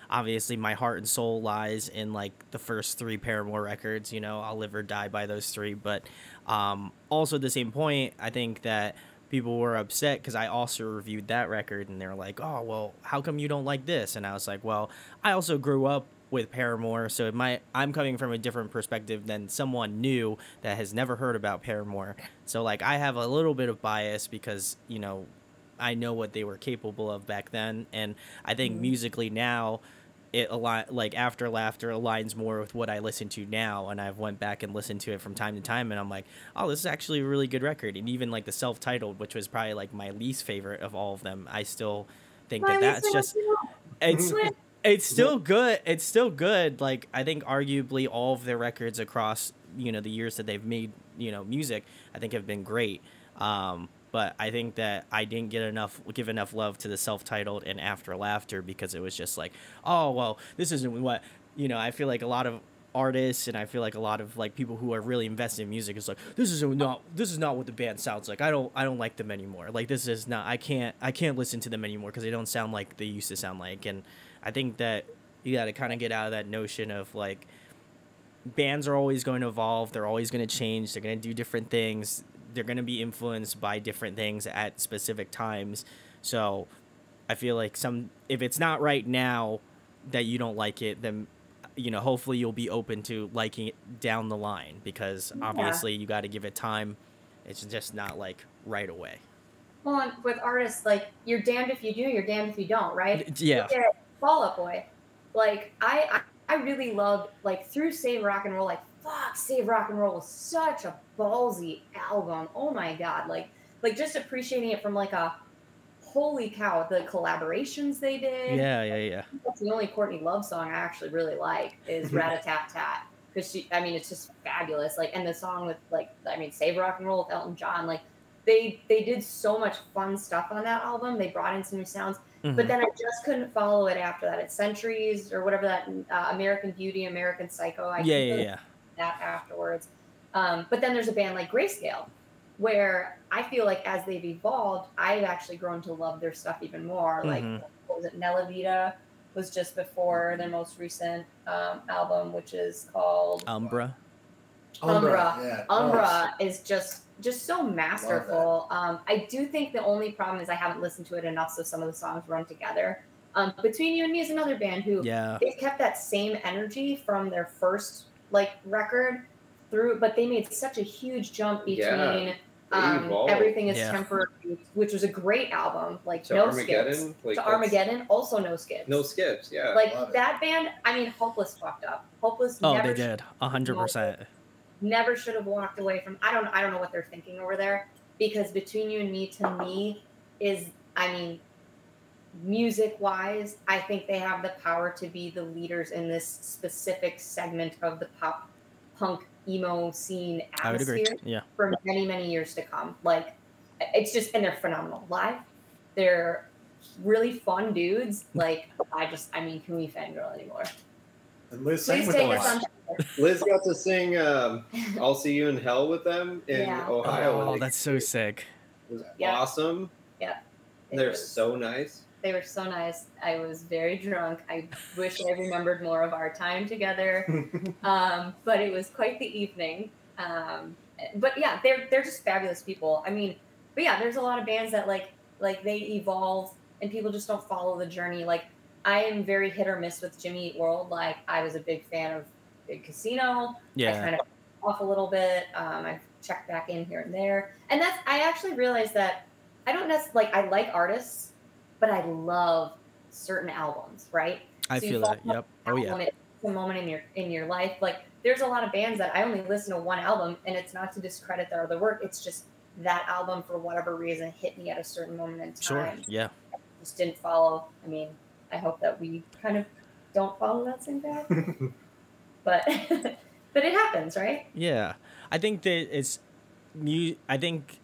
obviously my heart and soul lies in like the first 3 Paramore records. I'll live or die by those 3, but also at the same point I think that people were upset because I also reviewed that record, and they're like, oh, well, how come you don't like this? And I was like, well, I also grew up with Paramore, so I'm coming from a different perspective than someone new that has never heard about Paramore. So, like, I have a little bit of bias because, I know what they were capable of back then, and I think musically now, like After Laughter aligns more with what I listen to now, and I've went back and listened to it from time to time, and I'm like, oh, this is actually a really good record. And even like the self-titled, which was probably like my least favorite of all of them, I still think that's just it's still good. It's still good. Like I think arguably all of their records across the years that they've made music, I think have been great. But I think that I didn't give enough love to the self-titled and After Laughter because it was just like, oh, well, this isn't what, I feel like a lot of artists and I feel like a lot of like people who are really invested in music is like, this is not what the band sounds like. I don't like them anymore. Like this is not, I can't listen to them anymore because they don't sound like they used to sound like. And I think that you got to kind of get out of that notion of like bands are always going to evolve. They're always going to change. They're going to do different things. They're going to be influenced by different things at specific times. So I feel like if it's not right now that you don't like it, then, hopefully you'll be open to liking it down the line because obviously you got to give it time. It's just not like right away. Well, and with artists, like you're damned if you do, you're damned if you don't, right? Yeah. Look at Fall Out Boy. Like I really loved like through Save Rock and Roll, like fuck, Save Rock and Roll was such a ballsy album. Oh my god, like just appreciating it from like a holy cow, the collaborations they did. Yeah. That's the only Courtney Love song I actually really like is Rat-a-Tat-Tat, because it's just fabulous. Like, and the song with Save Rock and Roll with Elton John, like they did so much fun stuff on that album. They brought in some new sounds, but then I just couldn't follow it after that. It's Centuries or whatever that American Beauty, American Psycho. Yeah. That afterwards. But then there's a band like Grayscale, where I feel like as they've evolved, I've actually grown to love their stuff even more. Like, what was it? Nella Vita was just before their most recent album, which is called Umbra. Umbra is just so masterful. I do think the only problem is I haven't listened to it enough, so some of the songs run together. Between You and Me is another band who they've kept that same energy from their first record through, but they made such a huge jump between Everything Is Temporary, which was a great album, to no Armageddon, skips. To Armageddon, also no skips. No skips, yeah. That band, Hopeless fucked up. Hopeless. Oh, they did 100%. Never should have walked away from. I don't know what they're thinking over there, because Between You and Me, to me, is music wise, I think they have the power to be the leaders in this specific segment of the pop punk emo scene atmosphere for many, many years to come. It's just, and they're phenomenal live. They're really fun dudes. Can we fangirl anymore? And Liz Please take us on. Liz got to sing I'll See You in Hell with them in Ohio. Oh, that's so sick. It was awesome. Yeah. They're so nice. They were so nice. I was very drunk. I wish I remembered more of our time together. But it was quite the evening. But yeah, they're just fabulous people. There's a lot of bands that they evolve and people just don't follow the journey. I am very hit or miss with Jimmy Eat World. I was a big fan of Big Casino. I kind of off a little bit. I've checked back in here and there. And I actually realized that I don't necessarily I like artists, but I love certain albums, right? I feel that. Yep. Oh yeah. It's a moment in your life. There's a lot of bands that I only listen to one album, and it's not to discredit their other work. It's just that album, for whatever reason, hit me at a certain moment in time. Sure. Yeah. I just didn't follow. I hope that we kind of don't follow that same path. But but it happens, right? Yeah. I think that I think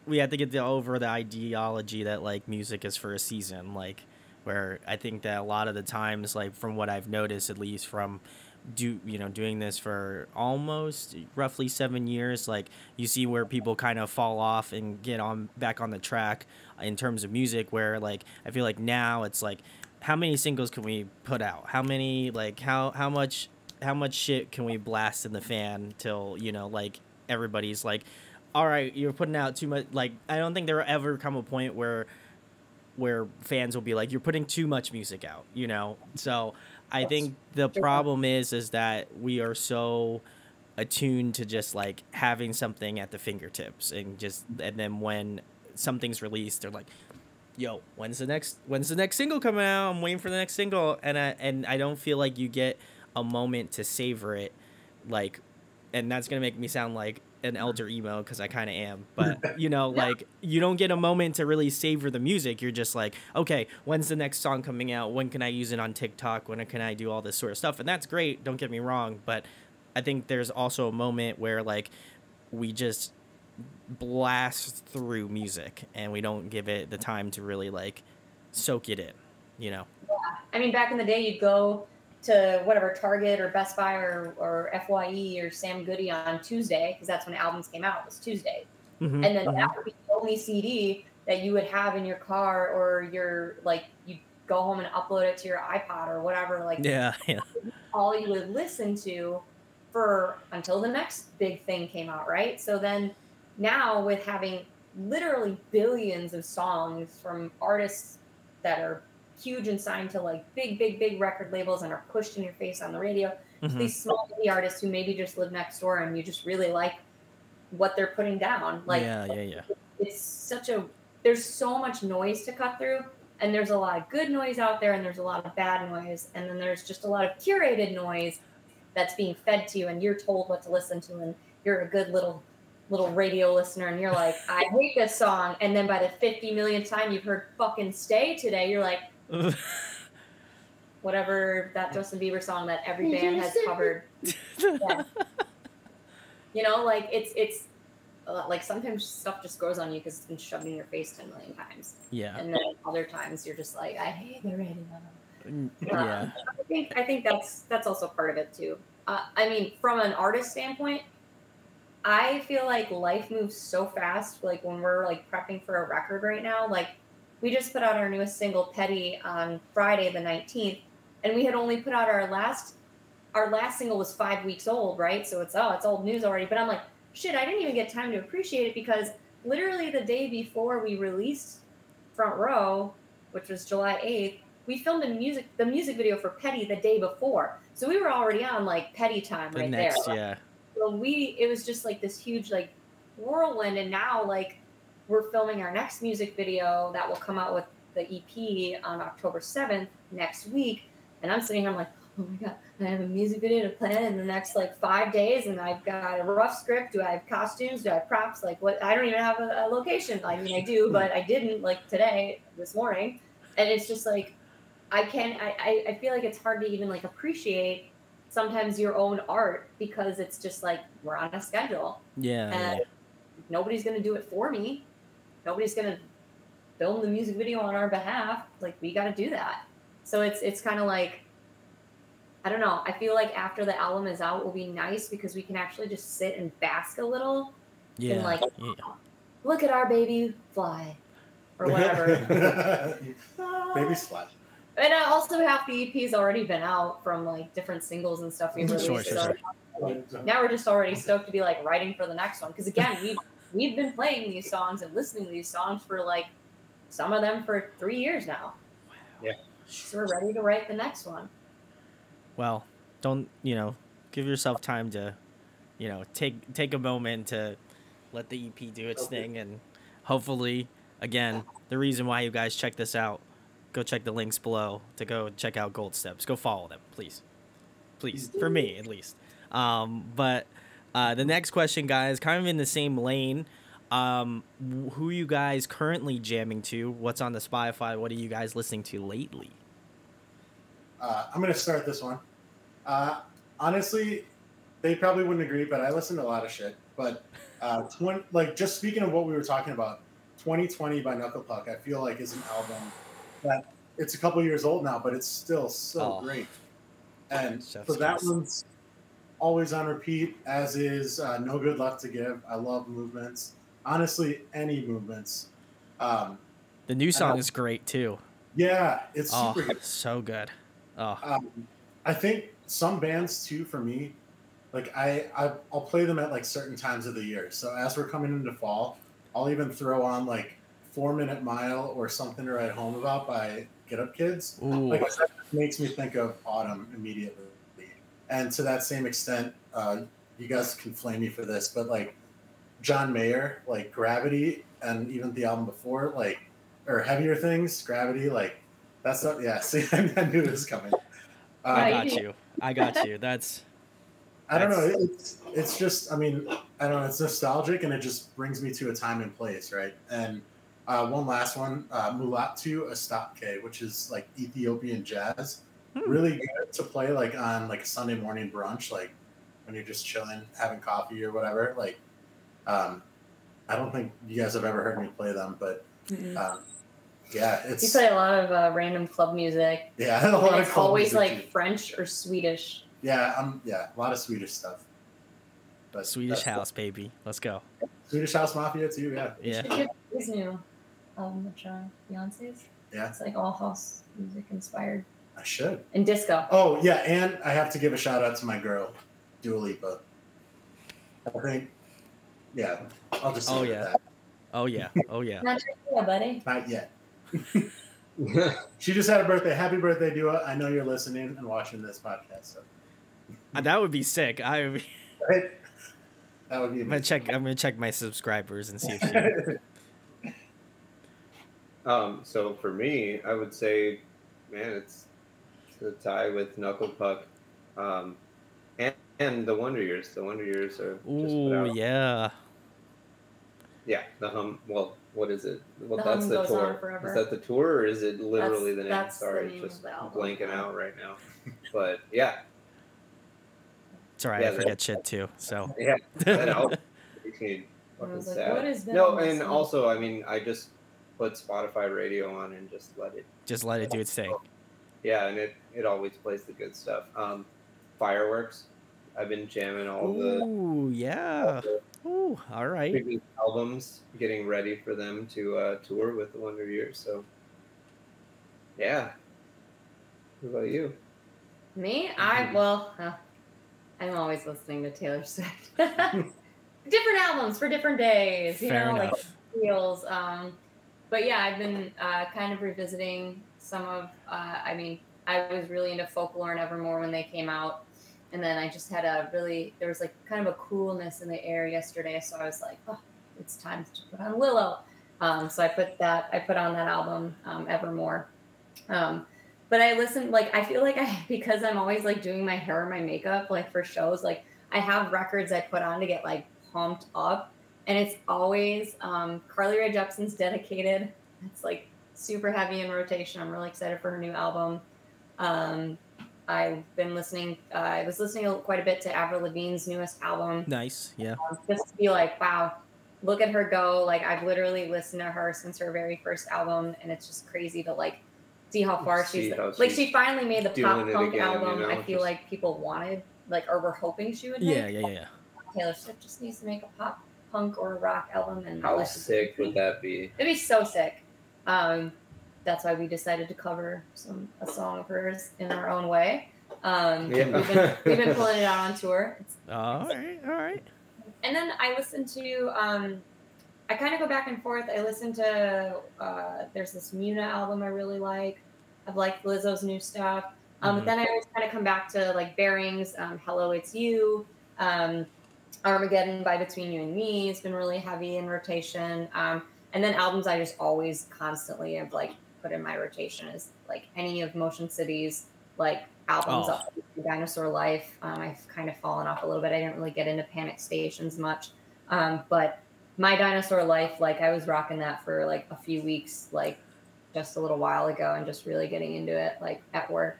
we have to get over the ideology that music is for a season, where I think that a lot of the times, from what I've noticed, at least from doing this for almost roughly 7 years, you see where people kind of fall off and get back on the track in terms of music, where I feel now it's how many singles can we put out? How many how much shit can we blast in the fan till everybody's all right, you're putting out too much. I don't think there will ever come a point where fans will be you're putting too much music out, So I think the problem is that we are so attuned to just having something at the fingertips, and then when something's released, they're yo, when's the next single coming out? I'm waiting for the next single, and I don't feel you get a moment to savor it, and that's gonna make me sound like an elder emo, because I kind of am, but you don't get a moment to really savor the music. You're just okay, when's the next song coming out? When can I use it on TikTok? When can I do all this sort of stuff? And that's great, don't get me wrong, but I think there's also a moment where we just blast through music and we don't give it the time to really soak it in, Yeah. Back in the day, you'd go to whatever Target or Best Buy or FYE or Sam Goody on Tuesday, because that's when albums came out, was Tuesday. And then that would be the only CD that you would have in your car, or you'd go home and upload it to your iPod or whatever. All you would listen to until the next big thing came out, right? So then now, with having literally billions of songs from artists that are huge and signed to big record labels and are pushed in your face on the radio, these small indie artists who maybe just live next door and you just really like what they're putting down. It's there's so much noise to cut through, and there's a lot of good noise out there, and there's a lot of bad noise, and then there's just a lot of curated noise that's being fed to you, and you're told what to listen to, and you're a good little little radio listener and you're like, I hate this song, and then by the 50 millionth time you've heard fucking Stay today, you're like, whatever that Justin Bieber song that every band has covered. Yeah. You know, like it's like sometimes stuff just grows on you because it's been shoved in your face 10 million times. Yeah. And then other times you're just like, I hate the radio. Yeah. I think that's also part of it too. I mean, from an artist standpoint, I feel like life moves so fast. Like when we're like prepping for a record right now, like we just put out our newest single, Petty, on Friday the 19th, and we had only put out our last single was 5 weeks old, right? So it's old news already. But I'm like, shit, I didn't even get time to appreciate it because literally the day before we released Front Row, which was July 8th, we filmed the music video for Petty the day before. So we were already on like Petty time right there. Yeah. So it was just like this huge like whirlwind, and now like we're filming our next music video that will come out with the EP on October 7th next week. And I'm sitting here, I'm like, oh my God, I have a music video to plan in the next like 5 days, and I've got a rough script. Do I have costumes? Do I have props? Like what? I don't even have a location. I mean, I do, but I didn't like this morning. And it's just like, I feel like it's hard to even like appreciate sometimes your own art because it's just like, we're on a schedule. Yeah. And nobody's going to do it for me. Nobody's going to film the music video on our behalf. Like we got to do that. So it's kind of like, I don't know. I feel like after the album is out, it will be nice because we can actually just sit and bask a little. Yeah. And like, look at our baby fly or whatever. Baby's fly. And also half the EP's already been out from like different singles and stuff we released. Sure. Now we're just already stoked to be like writing for the next one. Because again, we've been playing these songs and listening to these songs for like some of them for 3 years now. Yeah. So we're ready to write the next one. Well, don't, give yourself time to, take a moment to let the EP do its thing. And hopefully, again, the reason why you guys check this out, go check the links below to go check out Gold Steps. Go follow them, please. Please, for me at least. But the next question, guys, kind of in the same lane. Who are you guys currently jamming to? What's on the Spotify? What are you guys listening to lately? I'm going to start this one. Honestly, they probably wouldn't agree, but I listen to a lot of shit. But just speaking of what we were talking about, 2020 by Knuckle Puck, I feel like is an album that it's a couple years old now, but it's still so great. And so that one's always on repeat, as is No Good Left to Give. I love Movements. Honestly, any Movements. The new song is great too. Yeah, it's super good. So good. I think some bands too, for me, like I'll play them at like certain times of the year. So as we're coming into fall, I'll even throw on like 4 Minute Mile or Something to Write Home About by Get Up Kids. Ooh. Like that makes me think of autumn immediately. And to that same extent, you guys can flame me for this, but like John Mayer, like Gravity, and even the album before, like, or Heavier Things, Gravity, like that's not, yeah, see, I knew it was coming. I got you. That's I don't know. It's just, I mean, I don't know. It's nostalgic, and it just brings me to a time and place, right? And one last one, Mulatu Astapke, which is like Ethiopian jazz. Really good to play like on like a Sunday morning brunch, like when you're just chilling, having coffee or whatever. Like, I don't think you guys have ever heard me play them, but yeah, it's. You play a lot of random club music. Yeah, a lot of club always music like too. French or Swedish. Yeah, a lot of Swedish stuff. But Swedish house, baby. Let's go. Swedish House Mafia too, yeah. Yeah. His new album with Beyonce's. Yeah. It's like all house music inspired. I should. And disco. Oh yeah, and I have to give a shout out to my girl, Dua Lipa. I think, yeah, I'll just say that. Oh yeah. Not yet, buddy. Not yet. She just had a birthday. Happy birthday, Dua. I know you're listening and watching this podcast. So. That would be sick. Right? That would be amazing. I'm gonna check my subscribers and see if she. So for me, I would say, man, it's a tie with Knuckle Puck, and the Wonder Years. The Wonder Years are just put out. Yeah, the hum. Well, what is it? Well, The that's Hum the Goes tour. On Forever. Is that the tour, or is it literally the name? That's Sorry, the name just of the album. blanking out right now. But yeah, It's all right. Yeah, I forget shit too. So yeah, that album makes me I fucking was like, sad. what is that? No, and also, I mean, I just put Spotify radio on and just let it. just let it do its thing. Yeah, and it always plays the good stuff. Fireworks. I've been jamming all Ooh, yeah. the Ooh, all right. previous albums, getting ready for them to tour with the Wonder Years. So, yeah. What about you? Me? I'm always listening to Taylor Swift. Different albums for different days, you Fair know, enough. like feels. But yeah, I've been kind of revisiting some of. I mean, I was really into Folklore and Evermore when they came out, and then I just had there was like kind of a coolness in the air yesterday, so I was like, oh, it's time to put on Willow. So I put on that album, Evermore. But I listen, like, I feel like because I'm always like doing my hair and my makeup, like for shows, like I have records I put on to get like pumped up. And it's always Carly Rae Jepsen's Dedicated. It's like super heavy in rotation. I'm really excited for her new album. I've been listening, I was listening quite a bit to Avril Lavigne's newest album. Nice, yeah. Just to be like, wow, look at her go. Like, I've literally listened to her since her very first album. And it's just crazy to like, see how far she's she finally made the pop punk album. I feel like people wanted, like, or were hoping she would make. Yeah. Taylor Swift just needs to make a pop punk or a rock album, and how sick would that be? It'd be so sick. That's why we decided to cover a song of hers in our own way. We've been pulling it out on tour. All right. And then I listen to I kind of go back and forth. I listen to there's this Muna album I really like. I've liked Lizzo's new stuff. But then I always kind of come back to like Bearings, Hello It's You, Armageddon by Between You and Me has been really heavy in rotation. And then albums I just always constantly have like put in my rotation is like any of Motion City's like albums up to Dinosaur Life. I've kind of fallen off a little bit. I didn't really get into Panic Stations much. But My Dinosaur Life, like I was rocking that for like a few weeks, like just a little while ago, and just really getting into it like at work.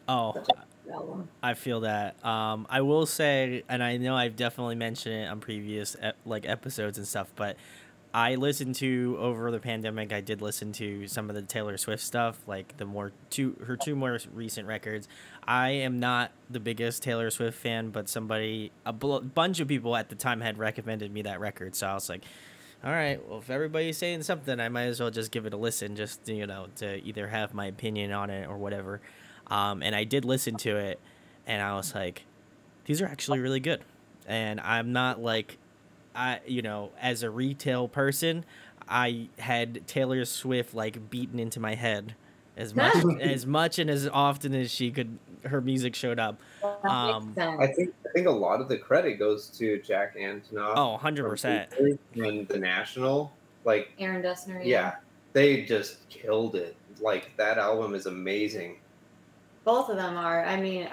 I feel that. I will say, and I know I've definitely mentioned it on previous episodes and stuff, but I listened to over the pandemic. I did listen to some of the Taylor Swift stuff, like her two more recent records. I am not the biggest Taylor Swift fan, but a bunch of people at the time had recommended me that record, so I was like, all right, well, if everybody's saying something, I might as well just give it a listen, just to either have my opinion on it or whatever. And I did listen to it, and I was like, these are actually really good. And I'm not like, as a retail person, I had Taylor Swift like beaten into my head as much and as often as her music showed up. I think a lot of the credit goes to Jack Antonoff. Oh, 100%. And the National, like Aaron Dessner. Yeah, they just killed it. Like that album is amazing. Both of them are. I mean,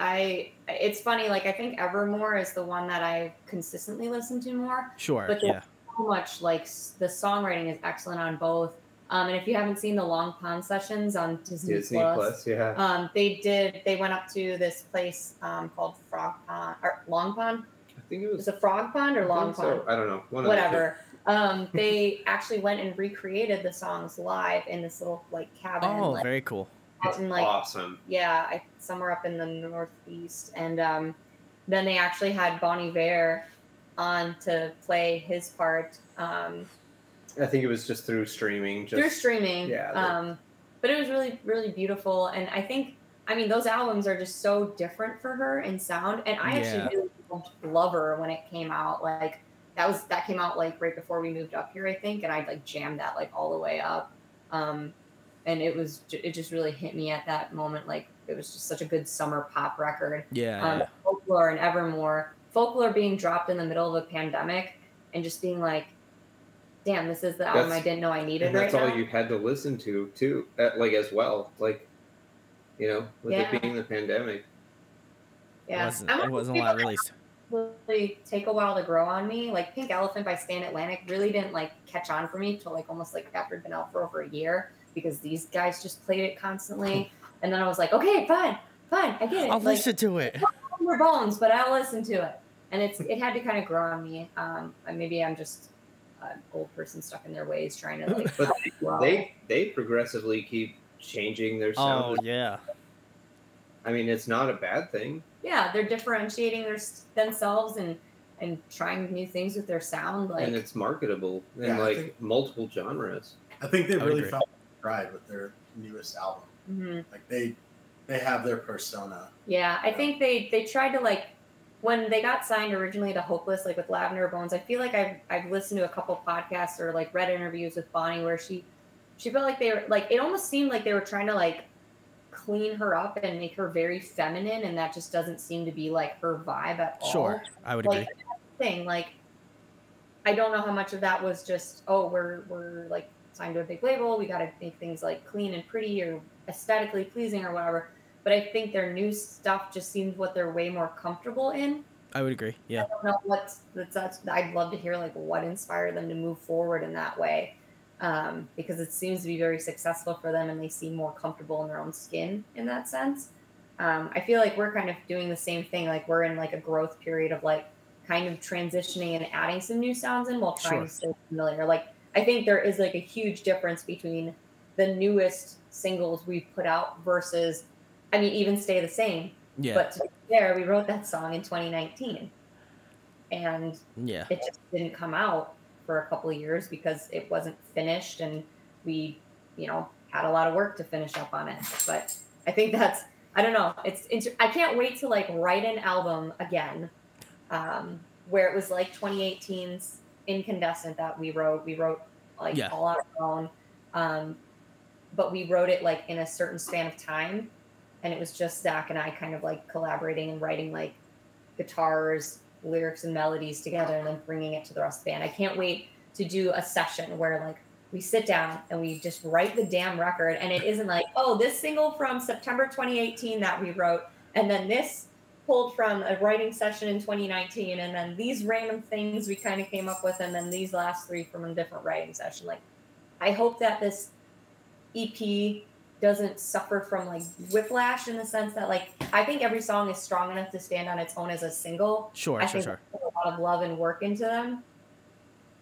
it's funny, like I think Evermore is the one that I consistently listen to more. Sure. But there's so much, like the songwriting is excellent on both. And if you haven't seen the Long Pond sessions on Disney Plus, yeah. They went up to this place called Frog Pond or Long Pond. I think it was a Frog Pond or Long Pond. So. I don't know. Whatever. They actually went and recreated the songs live in this little like cabin. Oh, very cool. It's awesome. Yeah, somewhere up in the Northeast. And then they actually had Bon Iver on to play his part. I think it was just through streaming. Yeah. But it was really, really beautiful. And I think, those albums are just so different for her in sound. And I actually really love her when it came out. Like that came out like right before we moved up here, I think. And I like jammed that like all the way up. And it just really hit me at that moment. Like it was just such a good summer pop record. Yeah. Folklore and Evermore. Folklore being dropped in the middle of a pandemic and just being like, damn, this is the album I didn't know I needed right now. That's all you had to listen to too, like as well. Like, with it being the pandemic. Yeah. It wasn't a lot released. really take a while to grow on me. Like Pink Elephant by Stan Atlantic really didn't like catch on for me till like almost like after it'd been out for over a year because these guys just played it constantly. And then I was like, okay, fine, I get it. I'll like, listen to it. Lavender Bones, but I'll listen to it. And it had to kind of grow on me. Maybe I'm just an old person stuck in their ways trying to like. But they progressively keep changing their sound. Oh yeah. I mean, it's not a bad thing. Yeah, they're differentiating themselves and trying new things with their sound. Like, and it's marketable in Yeah, like multiple genres. I think they really agree. found pride with their newest album. mm-hmm. Like they have their persona. Yeah, I think they tried to like when they got signed originally to Hopeless, like with Lavender Bones. I feel like I've listened to a couple podcasts or like read interviews with Bonnie where she felt like they were like it almost seemed like they were trying to like clean her up and make her very feminine, and that just doesn't seem to be like her vibe at all. Sure, I would like, agree. Thing like I don't know how much of that was just we're like signed to a big label, we got to make things like clean and pretty or aesthetically pleasing or whatever. But I think their new stuff just seems what they're way more comfortable in. I would agree. Yeah. I don't know I'd love to hear like what inspired them to move forward in that way. Because it seems to be very successful for them and they seem more comfortable in their own skin in that sense. I feel like we're kind of doing the same thing. Like we're in like a growth period of like kind of transitioning and adding some new sounds in while trying to stay familiar. Like I think there is like a huge difference between the newest singles we've put out versus, I mean, even Stay the Same. Yeah. But to be fair, we wrote that song in 2019 and yeah, it just didn't come out for a couple of years because it wasn't finished and we, had a lot of work to finish up on it. But I think that's, I don't know. I can't wait to like write an album again, where it was like 2018's Incandescent that we wrote like all on our own. But we wrote it like in a certain span of time. And it was just Zach and I kind of like collaborating and writing like guitars, lyrics and melodies together and then bringing it to the rest of the band. I can't wait to do a session where like we sit down and we just write the damn record and it isn't like, oh, this single from September 2018 that we wrote and then this pulled from a writing session in 2019 and then these random things we kind of came up with and then these last three from a different writing session. Like I hope that this EP doesn't suffer from like whiplash in the sense that like I think every song is strong enough to stand on its own as a single. I think there's a lot of love and work into them.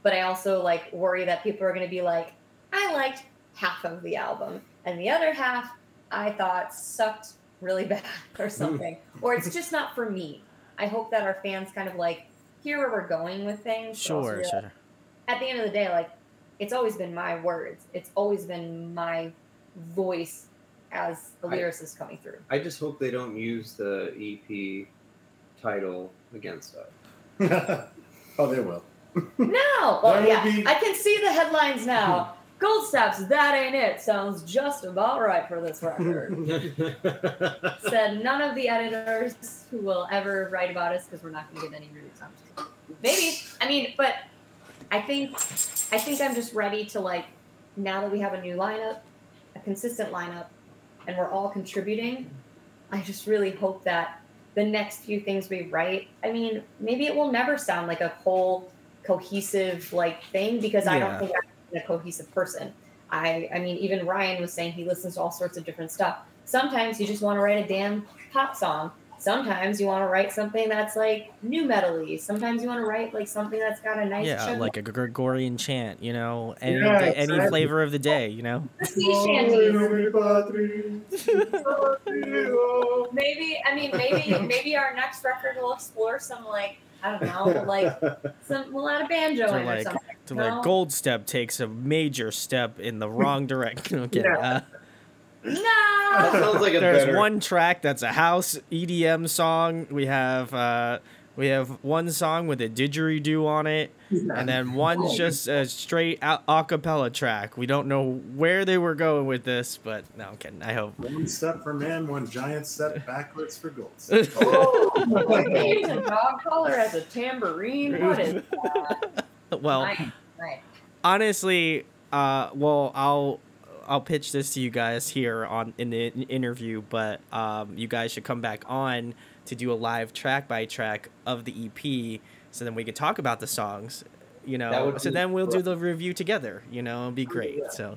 But I also like worry that people are going to be like, I liked half of the album and the other half I thought sucked really bad or something. Or it's just not for me. I hope that our fans kind of like hear where we're going with things. Sure. At the end of the day, like it's always been my words. It's always been my voice as the lyricist coming through. I just hope they don't use the EP title against us. Oh, they will. No! Well, yeah, I can see the headlines now. Gold Steps, That Ain't It sounds just about right for this record. Said none of the editors who will ever write about us because we're not going to get any reviews. Maybe. I mean, but I think I'm just ready to like, now that we have a new lineup, a consistent lineup, and we're all contributing, I just really hope that the next few things we write, I mean, maybe it will never sound like a whole cohesive like thing because I don't think I'm a cohesive person. I mean, even Ryan was saying he listens to all sorts of different stuff. Sometimes you just want to write a damn pop song. Sometimes you want to write something that's like new metal-y. Sometimes you want to write like something that's got a nice like a Gregorian chant, any flavor of the day, The sea shanties. Maybe our next record will explore some like, I don't know, like we'll add a banjo in or something. Like Gold Step takes a major step in the wrong direction. Okay. No. That sounds like There's one track that's a house EDM song. We have one song with a didgeridoo on it, and then one's just a straight a cappella track. We don't know where they were going with this, but no, I'm kidding. I hope. One step for man, one giant step backwards for Gold. He's a dog collar as a tambourine. What is that? Well, nice. honestly, I'll pitch this to you guys here in the interview, but you guys should come back on to do a live track by track of the EP, so then we could talk about the songs, so then we'll do the review together, it'll be great. So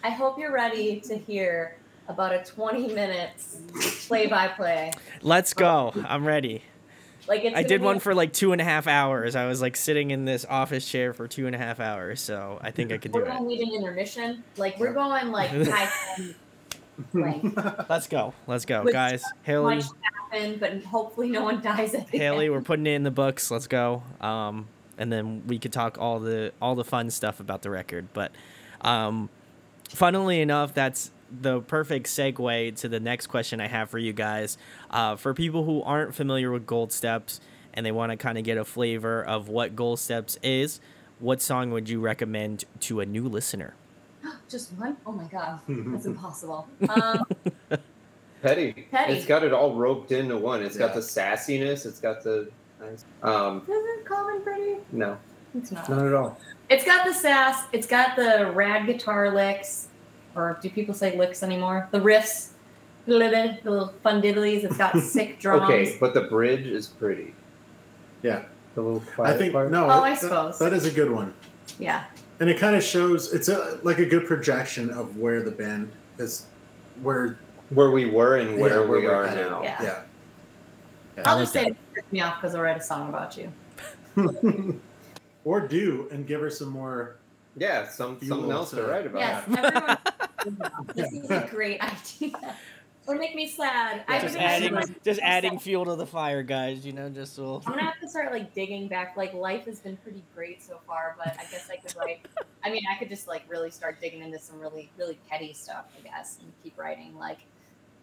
I hope you're ready to hear about a 20 minutes play by play. Let's go. I'm ready. I did one for like 2.5 hours. I was like sitting in this office chair for 2.5 hours, so I think I could do it. We're gonna need an intermission. Like we're going like high. Let's go, guys. Haley, much happened, but hopefully no one dies at the Haley, end. we're putting it in the books. Let's go. And then we could talk all the fun stuff about the record. But funnily enough, that's the perfect segue to the next question I have for you guys. For people who aren't familiar with Gold Steps and they want to kind of get a flavor of what Gold Steps is, what song would you recommend to a new listener? Just one? Oh my god, that's impossible. Petty. It's got it all roped into one. It's got the sassiness. It's got the nice. Is it Common Pretty? No, it's not. Not at all. It's got the sass. It's got the rad guitar licks. Or do people say licks anymore? The riffs, the little fun diddlies. It's got sick drums. Okay, but the bridge is pretty. Yeah. The little I think part. no. I suppose that is a good one. Yeah. And it kind of shows it's like a good projection of where the band is, where we were and where we we're are headed. now. Yeah. Yeah. I'll just say it pissed me off because I write a song about you. Or do and give her some more. Yeah, something else to write about. Yes, everyone. This is a great idea. Or make me sad. Just adding fuel to the fire, guys. Just so. I'm gonna have to start like digging back. Like life has been pretty great so far, but I guess I could write. I mean, I could just like really start digging into some really, really petty stuff, I guess, and keep writing. Like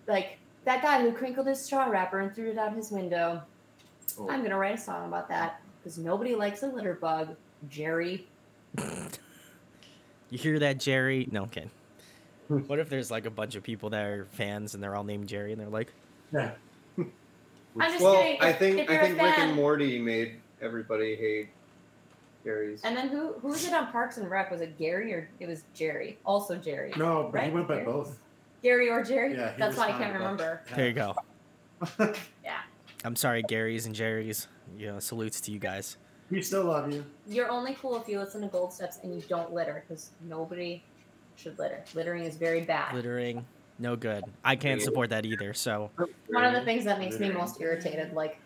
that guy who crinkled his straw wrapper and threw it out his window. Oh. I'm gonna write a song about that because nobody likes a litter bug, Jerry. You hear that, Jerry? No, okay. What if there's like a bunch of people that are fans and they're all named Jerry and they're like, yeah. I'm just kidding. I think Rick and Morty made everybody hate Jerry's. And then who was it on Parks and Rec? Was it Gary or it was Jerry? Also Jerry. No, but right? he went by both. Gary or Jerry? Yeah, that's why I can't remember. There you go. Yeah. I'm sorry, Garys and Jerrys. Salutes to you guys. We still love you. You're only cool if you listen to Gold Steps and you don't litter, because nobody should litter. Littering is very bad. Littering, no good. I can't support that either. So one of the things that makes me most irritated, like,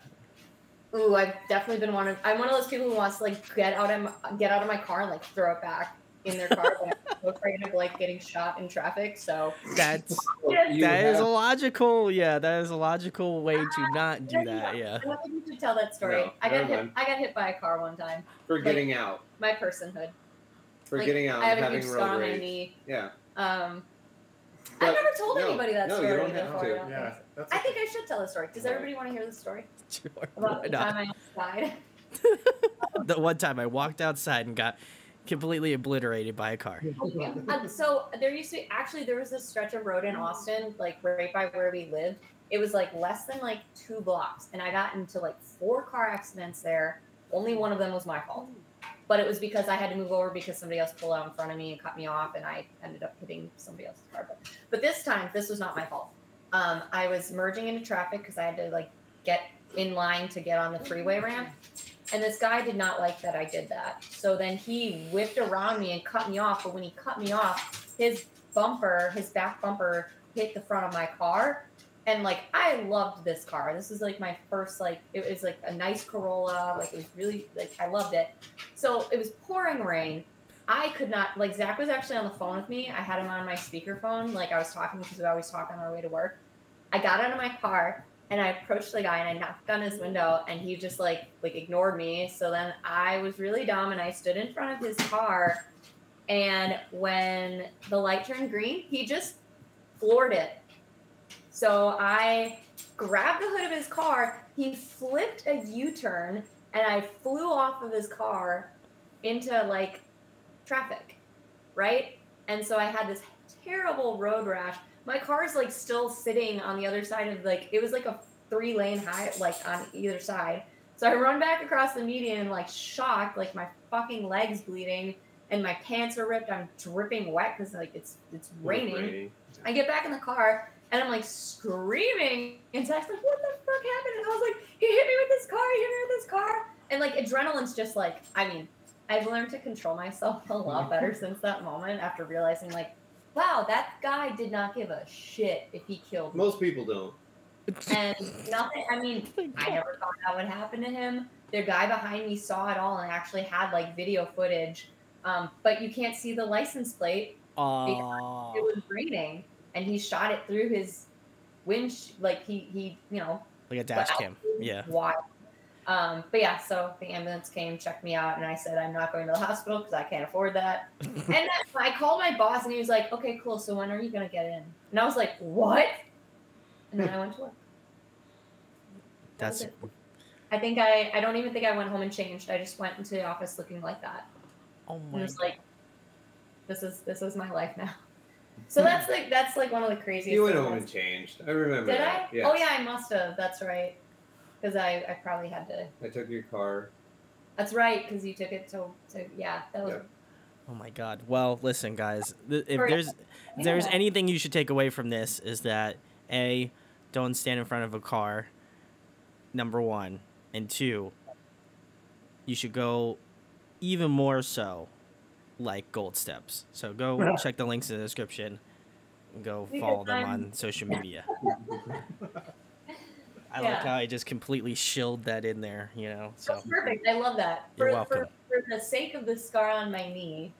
ooh, I've definitely been I'm one of those people who wants to like get out of my car and like throw it back in their car, but I'm so afraid of like getting shot in traffic. So that is a logical way to not do that. Yeah. I don't think you should tell that story. No, I got hit by a car one time. For getting out. My personhood. For getting out. I have and a having huge road scar on my rage. knee. Yeah. I've never told anybody that story. No, you don't have before, to. Yeah. I think I should tell the story. Does everybody want to hear the story? Sure. About the time I died. The one time I walked outside and got completely obliterated by a car. Yeah. So there was this stretch of road in Austin, like right by where we lived. It was like less than like 2 blocks, and I got into like 4 car accidents there. Only one of them was my fault, but it was because I had to move over because somebody else pulled out in front of me and cut me off, and I ended up hitting somebody else's car. But this time, this was not my fault. I was merging into traffic because I had to like get in line to get on the freeway ramp. And this guy did not like that I did that. So then he whipped around me and cut me off. But when he cut me off, his back bumper hit the front of my car. And like, I loved this car. This was like my first, like, it was like a nice Corolla. Like, it was really, like, I loved it. So it was pouring rain. I could not, like, Zach was actually on the phone with me. I had him on my speakerphone. Like, I was talking because we always talk on our way to work. I got out of my car. And I approached the guy and I knocked on his window and he just like ignored me. So then I was really dumb and I stood in front of his car. And when the light turned green, he just floored it. So I grabbed the hood of his car. He flipped a U-turn and I flew off of his car into like traffic, right? And so I had this terrible road rash. My car's like still sitting on the other side of like, it was like a 3-lane high, like on either side. So I run back across the median, like shocked, like my fucking legs bleeding. and my pants are ripped. I'm dripping wet because like it's raining. I get back in the car and I'm like screaming, and Zach's like, "What the fuck happened?" And I was like, "He hit me with this car! He hit me with this car!" And like adrenaline's just like, I mean, I've learned to control myself a lot better since that moment. After realizing like, wow, that guy did not give a shit if he killed me. Most people don't. And nothing. I mean, I never thought that would happen to him. The guy behind me saw it all and actually had like video footage, but you can't see the license plate because it was raining, and he shot it through his like he like a dash cam. Yeah. Wild. But yeah, so the ambulance came, checked me out, and I said I'm not going to the hospital because I can't afford that. And then I called my boss, and he was like, "Okay, cool. So when are you gonna get in?" And I was like, "What?" And then I went to work. That's. I think I don't even think I went home and changed. I just went into the office looking like that. Oh my. And it was like, this is my life now. So that's like one of the craziest. You went home and changed. I remember. Did that. I? Yes. Oh yeah, I must have. That's right. Because I probably had to. I took your car. That's right, because you took it to yeah. That was. Yep. Oh my God. Well, listen, guys. If there's anything you should take away from this is that A, don't stand in front of a car. Number 1, and 2, you should go even more so like Gold Steps. So go check the links in the description and go follow them on social media. I like how I just completely shilled that in there, you know. So that's perfect. I love that. You're welcome. For the sake of the scar on my knee,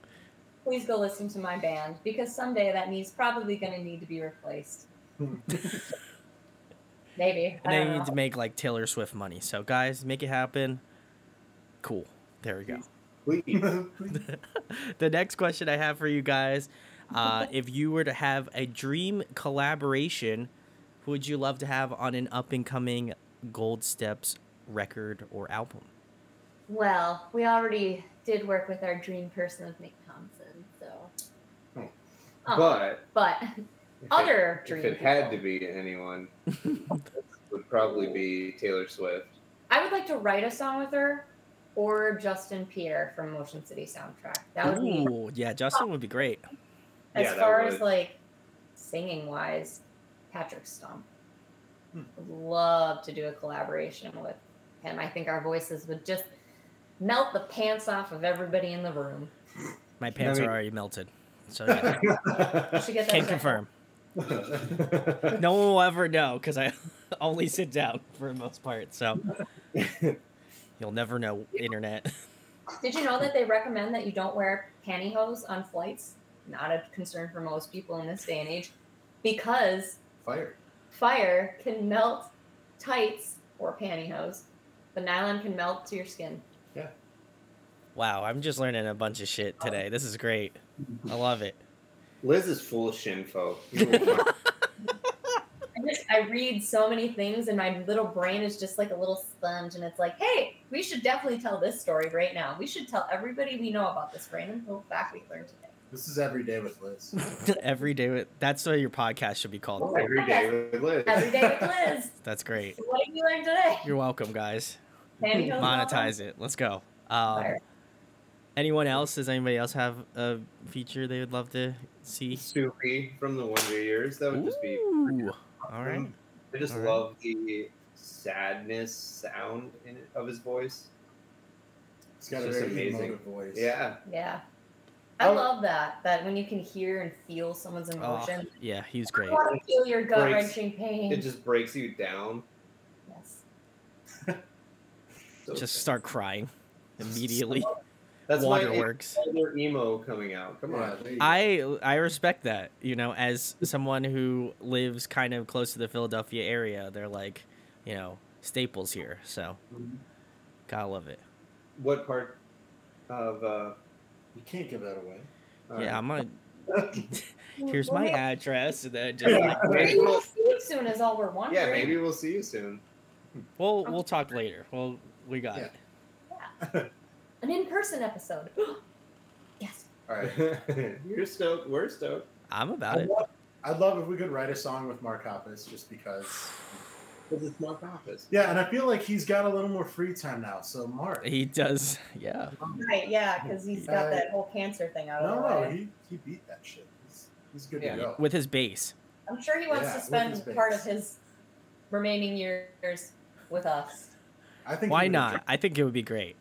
please go listen to my band, because someday that knee's probably going to need to be replaced. Maybe. And they need to make like Taylor Swift money. So guys, make it happen. Cool. There we go. Please. The next question I have for you guys, if you were to have a dream collaboration, who would you love to have on an up-and-coming Gold Steps record or album? Well, we already did work with our dream person of Nick Thompson, so. But other dream If it had to be anyone, would probably be Taylor Swift. I would like to write a song with her, or Justin Pierre from Motion City soundtrack. That would be. Ooh, yeah, Justin would be great. As far as like singing wise, Patrick Stump. Would love to do a collaboration with him. I think our voices would just melt the pants off of everybody in the room. My pants are already melted, so yeah. Can confirm. No one will ever know because I only sit down for the most part, so you'll never know, internet. Did you know that they recommend that you don't wear pantyhose on flights? Not a concern for most people in this day and age, because fire can melt tights or pantyhose. The nylon can melt to your skin. Yeah. Wow, I'm just learning a bunch of shit today. This is great. I love it. Liz is full of shinfo. I read so many things, and my little brain is just like a little sponge, and it's like, hey, we should definitely tell this story right now. We should tell everybody we know about this random little fact we learned today. This is Every Day with Liz. Every day with. That's what your podcast should be called. Every Day with Liz. Every Day with Liz. That's great. So what did you learn today? You're welcome, guys. Pantyhose Monetize it. Let's go. Anyone else? Does anybody else have a feature they would love to see? Soupy from the Wonder Years. That would just be. All right. I just love the sadness sound of his voice. It's got It's a just very amazing emotive voice. Yeah. I love that when you can hear and feel someone's emotion. Oh, yeah, he's great. I want to feel your gut-wrenching pain. It just breaks you down. Yes. Just start crying immediately. That's Waterworks. More emo coming out. Come on. I respect that. You know, as someone who lives kind of close to the Philadelphia area, they're like, you know, staples here. So, gotta love it. What part of? You can't give that away. Yeah, I'm gonna. Here's my address, and then just like. Maybe we'll see you soon. Is all we're wondering. Yeah, maybe we'll see you soon. We'll talk later. We got it. Yeah. An in-person episode. Yes. All right. You're stoked. We're stoked. I'm about it. I'd love if we could write a song with Mark Hoppus, just because Because it's Mark Hoppus. Yeah, and I feel like he's got a little more free time now. So Mark, He does, yeah. Right, yeah, because he's got that whole cancer thing out of the way. he beat that shit. He's good Yeah. to go. With his bass. I'm sure he wants to spend part of his remaining years with us. I think. Why not? I think it would be great.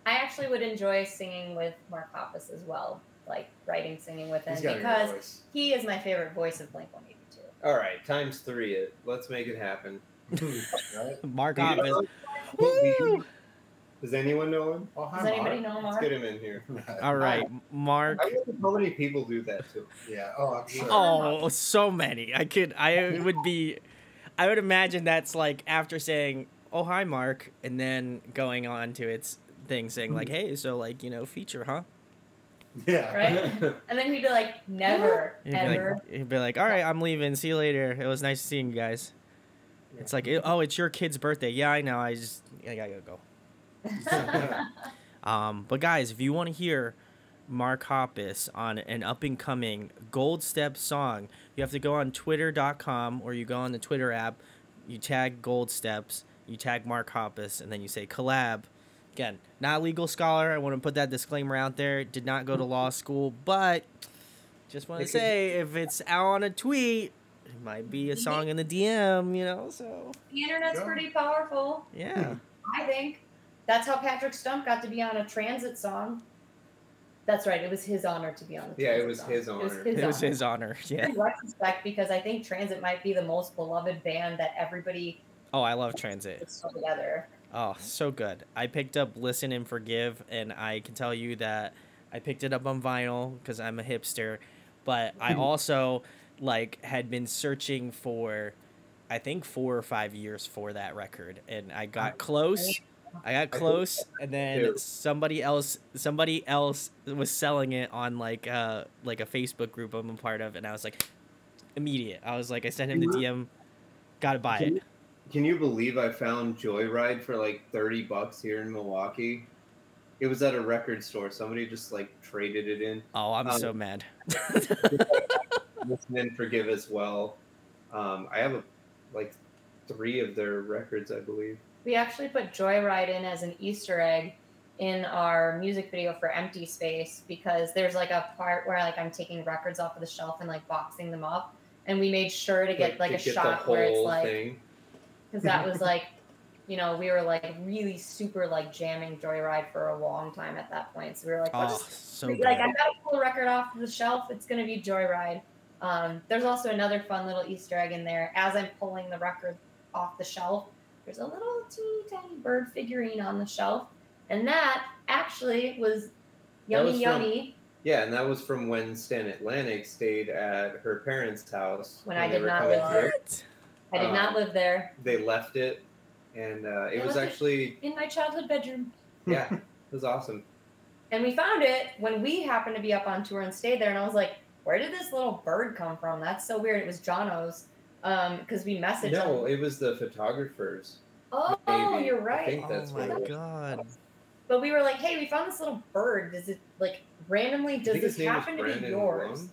I actually would enjoy singing with Mark Hoppus as well, like writing, singing with him, He's got a good because voice. he is my favorite voice of Blink-182. All right, times 3 it. Let's make it happen. Right? Mark Do you Hoppus. know- Does anyone know him? Oh, hi, Does anybody Mark. know Let's Mark? get him in here. All right, Mark. I wonder how many people do that too. Yeah. Oh, I'm sure. Oh, so many. I would imagine that's like after saying, "Oh, hi, Mark," and then going on to its thing saying like, "Hey, so like, feature, huh?" Yeah. Right? And then he'd be like, never, ever. He'd be like, "All right, I'm leaving. See you later. It was nice seeing you guys." It's like, "Oh, it's your kid's birthday." Yeah, I know. I gotta go. But guys, if you want to hear Mark Hoppus on an up-and-coming Gold Step song, you have to go on twitter.com, or you go on the Twitter app, you tag Gold Steps, you tag Mark Hoppus, and then you say collab. Again, not a legal scholar. I want to put that disclaimer out there. Did not go to law school, but just want to say, if it's out on a tweet, it might be a song in the DM, so. The internet's pretty powerful, Yeah. I think. That's how Patrick Stump got to be on a Transit song. That's right. It was his honor to be on the Yeah, Transit it was song. his honor. It was his honor, yeah. In retrospect, because I think Transit might be the most beloved band that everybody Oh, I love Transit. puts together. Oh, so good. I picked up Listen and Forgive, and I can tell you that I picked it up on vinyl because I'm a hipster, but I also had been searching for, I think, 4 or 5 years for that record, and I got close. And then somebody else was selling it on like a Facebook group I'm a part of, and I was like, immediate. I was like, I sent him the DM, gotta buy it. Can you believe I found Joyride for like $30 here in Milwaukee? It was at a record store. Somebody just traded it in. Oh, I'm so mad. Listen and Forgive as well. I have 3 of their records, I believe. We actually put Joyride in as an Easter egg in our music video for Empty Space, because there's a part where I'm taking records off of the shelf and boxing them up, and we made sure to get a shot where it's because that was we were really super jamming Joyride for a long time at that point, so we were so good. I gotta pull a record off the shelf, it's gonna be Joyride. There's also another fun little Easter egg in there. As I'm pulling the record off the shelf, there's a little teeny tiny bird figurine on the shelf, and that actually was Yummy. Yeah, and that was from when Stan Atlantic stayed at her parents' house. When I did not live there. I did not live there. They left it, and it was actually in my childhood bedroom. Yeah, it was awesome. And we found it when we happened to be up on tour and stayed there, and I was like, where did this little bird come from? That's so weird. It was Jono's. Because we messaged No, them. it was the photographers. Oh, maybe. You're right. I think that's oh my god. But we were like, hey, we found this little bird. Does it randomly? Does this happen to be yours? Wong?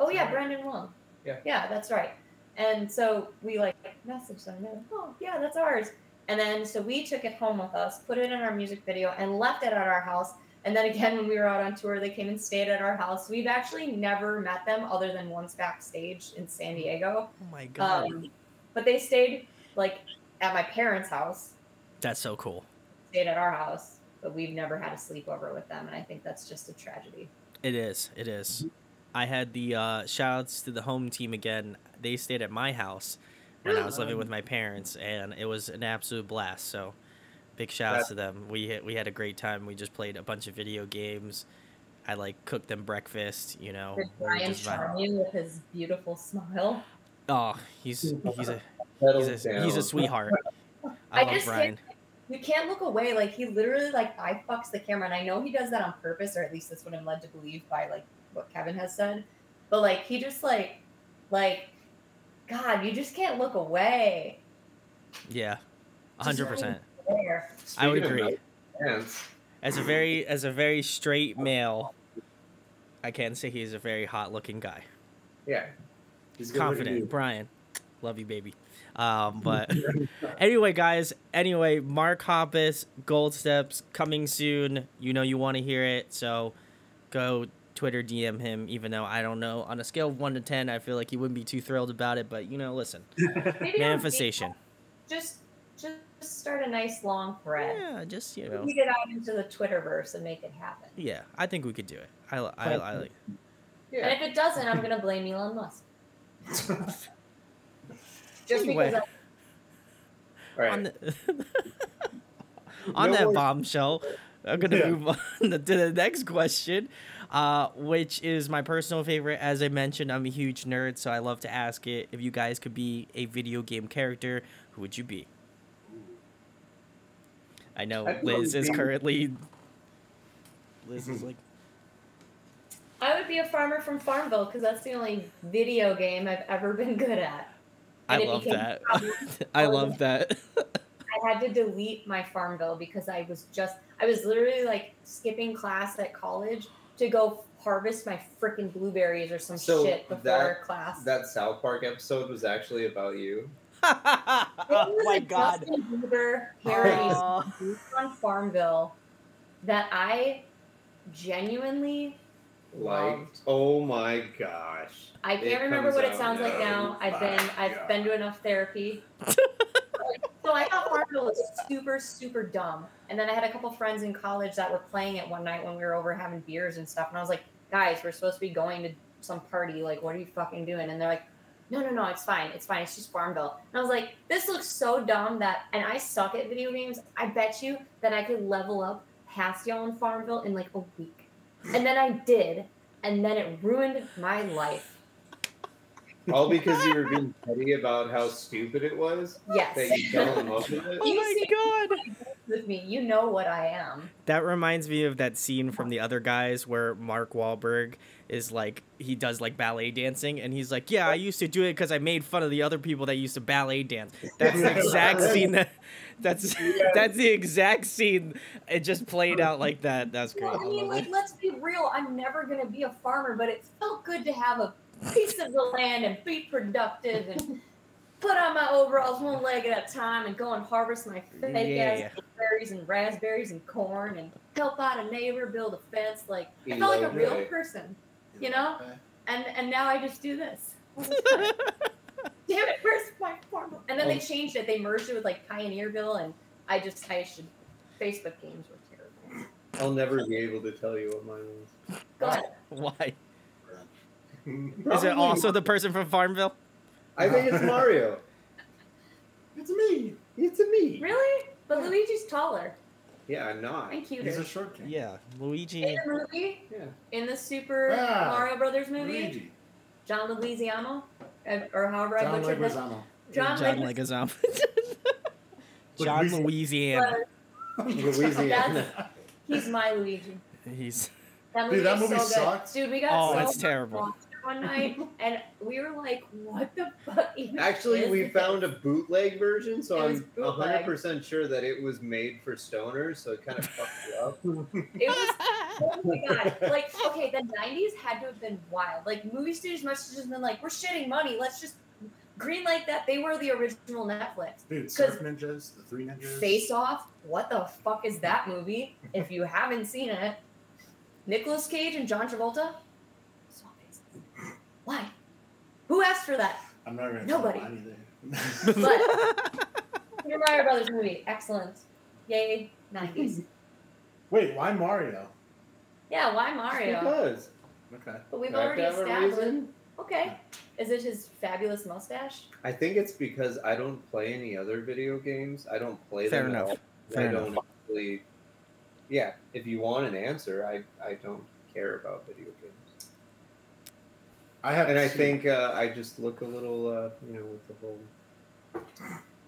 Oh yeah, Brandon Wong. Yeah. Yeah, that's right. And so we messaged them. They're like, oh yeah, that's ours. And then so we took it home with us, put it in our music video, and left it at our house. And then again, when we were out on tour, they came and stayed at our house. We've actually never met them other than once backstage in San Diego. Oh my god. But they stayed at my parents' house. That's so cool. Stayed at our house, but we've never had a sleepover with them, and I think that's just a tragedy. It is. I had the shout-outs to the home team again. They stayed at my house when I was living with my parents, and it was an absolute blast. So big shout-outs to them. We had a great time. We just played a bunch of video games. I cooked them breakfast, Did Brian charm you with his beautiful smile? Oh, he's a sweetheart. I love Brian. You can't look away. He literally eye fucks the camera, and I know he does that on purpose, or at least that's what I'm led to believe by what Kevin has said. But he just God, you just can't look away. Yeah, 100%. Speaking I would agree. Yes. As a very straight male, I can say he's a very hot looking guy. Yeah. He's good Confident. looking. Brian, love you, baby. But anyway, guys. Anyway, Mark Hoppus, Gold Steps coming soon. You know you want to hear it, so go Twitter DM him. Even though I don't know, on a scale of 1 to 10, I feel like he wouldn't be too thrilled about it. But listen, Maybe manifestation. Just start a nice long thread. Yeah, just We get out into the Twitterverse and make it happen. Yeah, I think we could do it. I like. Yeah. And if it doesn't, I'm gonna blame Elon Musk. Just anyway. because. Right. On that bombshell, I'm gonna move on to the next question, which is my personal favorite. As I mentioned, I'm a huge nerd, so I love to ask it. If you guys could be a video game character, who would you be? I know Liz is currently. Liz is like. I would be a farmer from Farmville because that's the only video game I've ever been good at. And I love that. I love that. I had to delete my Farmville because I was literally like skipping class at college to go harvest my freaking blueberries or some shit before class. That South Park episode was actually about you. Oh my God. Justin Bieber parody on Farmville that I genuinely loved. Oh my gosh. I can't remember what it sounds like now. I've been to enough therapy. So I thought Farmville was super, super dumb. And then I had a couple friends in college that were playing it one night when we were over having beers and stuff. And I was like, guys, we're supposed to be going to some party. Like, what are you fucking doing? And they're like, no, it's fine. It's fine. It's just Farmville. And I was like, this looks so dumb and I suck at video games. I bet you that I could level up past y'all in Farmville in like a week. And then I did. And then it ruined my life. All because you were being petty about how stupid it was? Yes. That you fell in love with it? Oh my God. With me, you know what I am. That reminds me of that scene from The Other Guys where Mark Wahlberg is like, he does like ballet dancing and he's like, yeah, I used to do it because I made fun of the other people that used to ballet dance. That's the exact scene that's the exact scene. It just played out like that. That's great. I mean, like, let's be real. I'm never going to be a farmer, but it felt good to have a piece of the land and be productive and put on my overalls one leg at a time and go and harvest my fake ass berries and raspberries and corn and help out a neighbor build a fence. Like, I felt like a real person, you know? And now I just do this. Damn it, where's my farm? And then they changed it. They merged it with like Pioneerville, and Facebook games were terrible. I'll never be able to tell you what mine was. Go ahead. Why? Is it also the person from Farmville? I think it's Mario. It's me. It's me. Really? But Luigi's taller. Yeah, I'm not. And cuter. He's a short king. Yeah, Luigi. In the movie? Yeah. In the Super Mario Brothers movie? Luigi. John Leguizamo? Or however I butchered this. John Leguizamo. John Louisiana. Louisiana. He's my Luigi. He's. That movie so sucks. Dude, we got it's terrible. One night, and we were like, "What the fuck?" Actually, we found a bootleg version, so I'm 100% sure that it was made for stoners. So it kind of fucked you up. It was. Oh my God! Like, okay, the '90s had to have been wild. Like, movie studios must have just been like, "We're shitting money. Let's just greenlight that." They were the original Netflix. Dude, Surf Ninjas, the Three Ninjas. Face Off. What the fuck is that movie? If you haven't seen it, Nicolas Cage and John Travolta. Why? Who asked for that? I'm not going to Nobody. Either. But Super Mario Brothers movie, excellent. Yay, 90s. Wait, why Mario? Yeah, why Mario? Because. Okay. But we've already established. Okay. Is it his fabulous mustache? I think it's because I don't play any other video games. I don't play them at all. Fair I don't enough. actually. Yeah, if you want an answer, I don't care about video games. I think I just look a little, with the whole.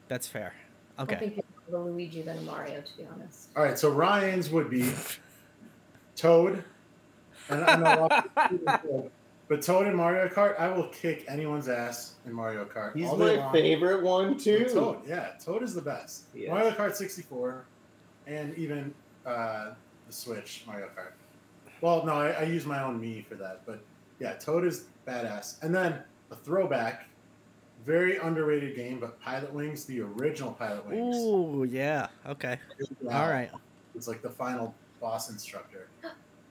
That's fair. Okay. I think it's the Luigi than Mario, to be honest. All right, so Ryan's would be Toad, and I know, but Toad in Mario Kart, I will kick anyone's ass in Mario Kart. He's my favorite one too. Toad, yeah, Toad is the best. Yes. Mario Kart 64, and even the Switch Mario Kart. Well, no, I use my own Mii for that, but yeah, Toad is badass. And then a throwback, Very underrated game, but Pilot Wings, the original Pilot Wings. Ooh, yeah. Okay. All right. It's like the final boss instructor.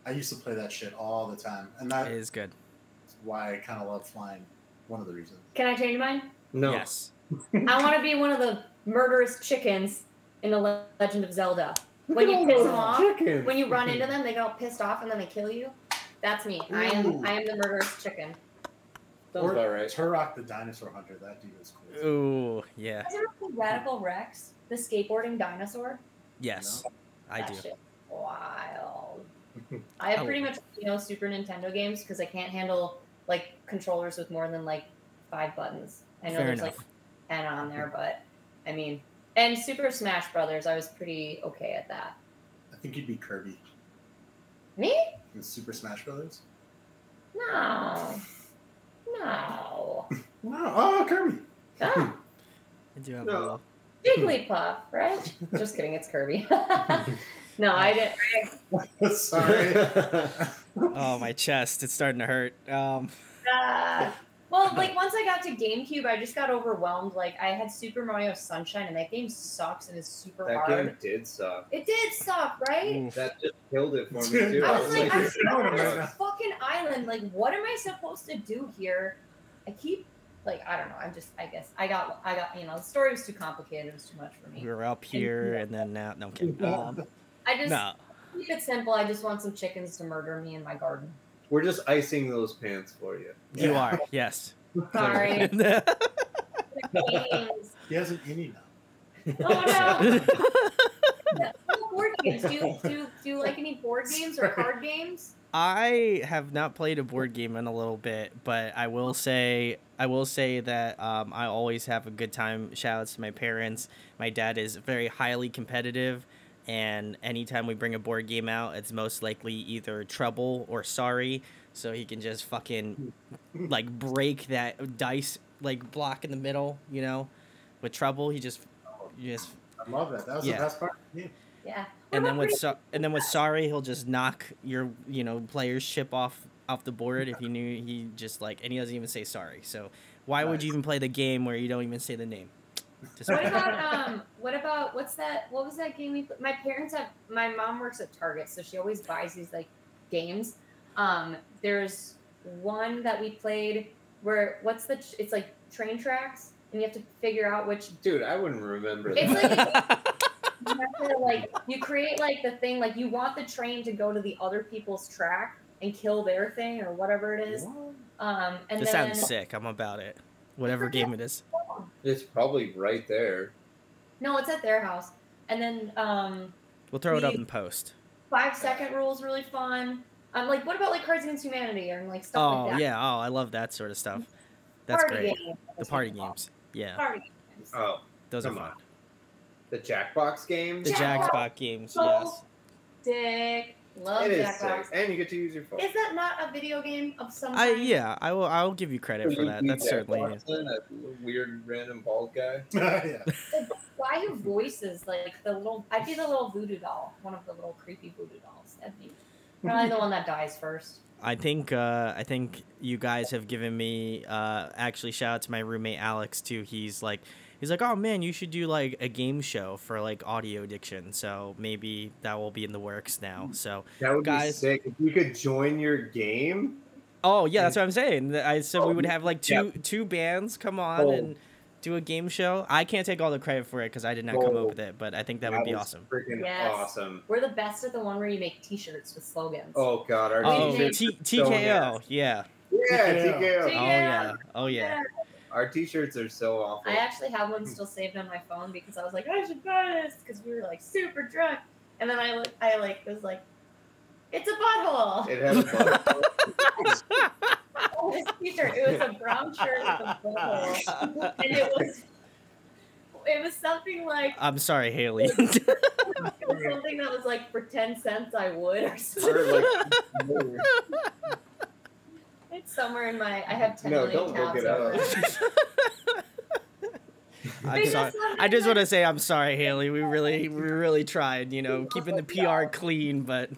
I used to play that shit all the time, and that It is good. is why I kind of love flying. One of the reasons. Can I change mine? No. Yes. I want to be one of the murderous chickens in the Legend of Zelda. When you piss them off, when you run into them, they get all pissed off and then they kill you. That's me. I am the murderous chicken. Sounds about right. Turok the Dinosaur Hunter. That dude is cool. Ooh, yeah. Have you ever seen Radical Rex, the skateboarding dinosaur? Yes, I That do. shit's wild. I have pretty much Super Nintendo games because I can't handle like controllers with more than like 5 buttons. I know Fair there's enough. like 10 on there, but I mean, and Super Smash Brothers, I was pretty okay at that. I think you'd be Kirby Me? in Super Smash Brothers. No. Wow. Oh, Kirby. Ah, I do have No. a little. Jigglypuff, right? Just kidding, it's Kirby. No, I didn't. Sorry. Oh, my chest. It's starting to hurt. Well, like once I got to GameCube, I just got overwhelmed. Like I had Super Mario Sunshine, and that game sucks and is super That hard. game did suck. It did suck, right? Oof. That just killed it for me too. I was like, I'm You're stuck on showing 'em right now. this fucking island. Like, what am I supposed to do here? I keep like, I don't know. I guess I got. The story was too complicated. It was too much for me. We were up here, and then now. No, I'm kidding. I just No. keep it simple. I just want some chickens to murder me in my garden. We're just icing those pants for you. You Yeah. are, yes. Sorry. Games. He has an innie now. Oh no. Board games. Do you like any board games or card games? I have not played a board game in a little bit, but I will say that I always have a good time. Shout outs to my parents. My dad is very highly competitive, and anytime we bring a board game out, it's most likely either Trouble or Sorry, so he can just fucking like break that dice like block in the middle, With Trouble, you just I love that. That was Yeah. the best part. Yeah. Yeah. and then with Sorry, he'll just knock your player's chip off the board if you knew he just like, and he doesn't even say sorry. So why would you even play the game where you don't even say the name? Just What about what's that? What was that game we played? My mom works at Target, so she always buys these like games. There's one that we played where it's like train tracks, and you have to figure out which. Dude, I wouldn't remember It's that. like you have to, like you create like the thing, like you want the train to go to the other people's track and kill their thing or whatever it is. And this then sounds sick. I'm about it. Whatever game it is. It's probably right there. no, it's at their house. And then We'll throw it up in post. 5-second rule is really fun. Like, what about like Cards Against Humanity or like stuff Oh like that? yeah. Oh, I love that sort of stuff. That's Party great. games. The party games. Yeah, Party games. Oh, those are come fun. on. The Jackbox game? The Jackbox. Jackbox games. So Yes. Sick. Love It is Jackbox. sick. And you get to use your phone. Is that not a video game of some kind? I'll give you credit for that. That's certainly is. That weird random bald guy. Yeah. The guy who voices like the little, I'd be the little voodoo doll, one of the little creepy voodoo dolls. That'd be probably the one that dies first. I think you guys have given me actually shout out to my roommate Alex too. He's like, oh man, you should do like a game show for like audio addiction. So maybe that will be in the works now. So That would guys, be sick. If you could join your game. oh yeah, that's what I'm saying. I said we would have like two bands come on Oh. and do a game show. I can't take all the credit for it because I did not come up with it, but I think that would be was awesome. Freaking Yes. awesome. We're the best at the one where you make T-shirts with slogans. Oh god, our Oh, t-shirts. TKO, yeah. Yeah, TKO. TKO. Oh yeah, oh yeah. Our t-shirts are so awful. I actually have one still saved on my phone because I was like, I should buy this because we were like super drunk, and then I was like, it's a butthole. It has a bug. Oh, this T-shirt. It was a brown shirt with a butthole, and it was something like I'm sorry, Haley. something that was like for 10 cents I would or something. Or like, It's somewhere in my. I have 10 No, million don't look tabs it up. open. I'm sorry. I just want to say I'm sorry, Haley. We really tried, keeping the PR clean, but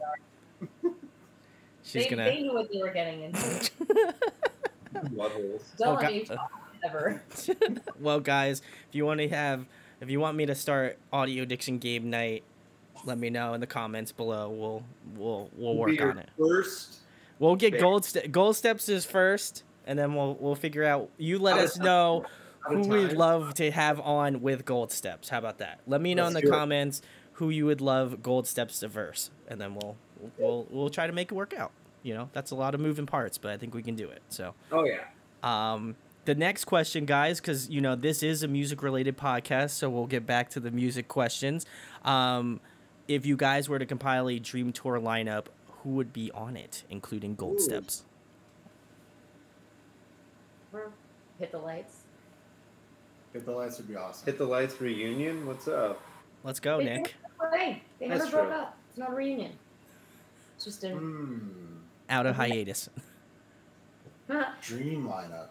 she's They gonna. knew what they were getting into. buttholes. Don't Oh, let me God. talk. ever. Well, guys, if you want me to start Audio Addiction game night, let me know in the comments below. We'll work on it. First, we'll get gold steps is first, and then we'll figure out. You let us know who we'd love to have on with gold steps. How about that? Let me know in the comments who you would love gold steps to verse, and then we'll try to make it work out. You know, that's a lot of moving parts, but I think we can do it. So. Oh yeah. The next question, guys, because, you know, this is a music-related podcast, so we'll get back to the music questions. If you guys were to compile a Dream Tour lineup, who would be on it, including Gold Steps? Hit the Lights. Hit the Lights would be awesome. Hit the Lights reunion? What's up? Let's go, Nick. They never broke up. It's not a reunion. It's just a... Out of hiatus. Dream lineup.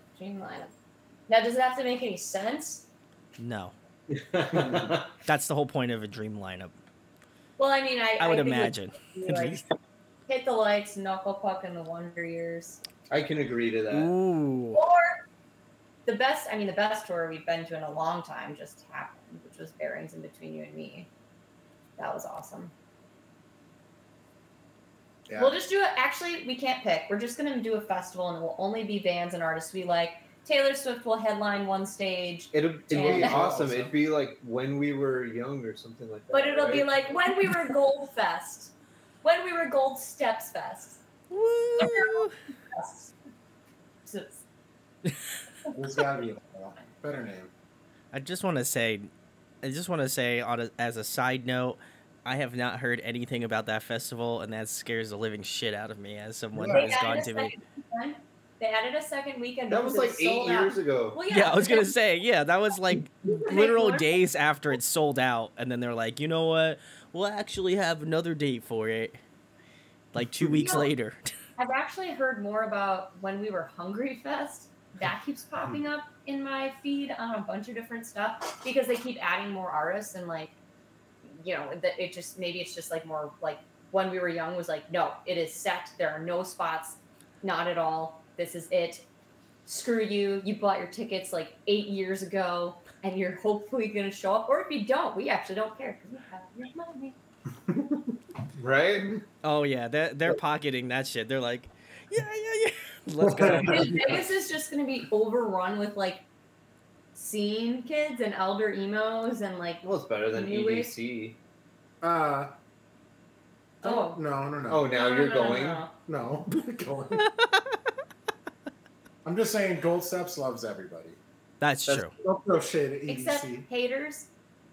Now, does it have to make any sense? No. That's the whole point of a dream lineup. Well, I mean, I would imagine. Like, Hit the Lights, Knuckle Puck, and the Wonder Years. I can agree to that. Ooh. Or the best tour we've been to in a long time just happened, which was Bearings in Between You and Me. That was awesome. Yeah. We'll just do it. Actually, we can't pick. We're just going to do a festival, and it will only be bands and artists we like. Taylor Swift will headline one stage. It'd be awesome. It'd be like When We Were Young or something like that. But it'll be like When We Were Gold Fest. When We Were Gold Steps Fest. Woo! There's gotta be a better name. I just want to say, as a side note, I have not heard anything about that festival, and that scares the living shit out of me as someone who has gone to it. They added a second weekend. That was like 8 years ago. Well, yeah, I was going to say, that was like literal days after it sold out, and then they're like, you know what? We'll actually have another date for it, like 2 weeks later. I've actually heard more about When We Were Hungry Fest. That keeps popping up in my feed on a bunch of different stuff because they keep adding more artists and like, you know, it just maybe it's just like more like When We Were Young was like, no, it is set. There are no spots, not at all. This is it. Screw you. You bought your tickets like 8 years ago, and you're hopefully gonna show up. Or if you don't, we actually don't care because we have your money. Right? Oh yeah, they're pocketing that shit. They're like, yeah. Let's go. Vegas is just gonna be overrun with like scene kids and elder emos and like. Well, it's better than EDC. Oh no. Oh, now you're going. No, going. I'm just saying, Gold Steps loves everybody. That's true. Don't throw shade at EDC. Except haters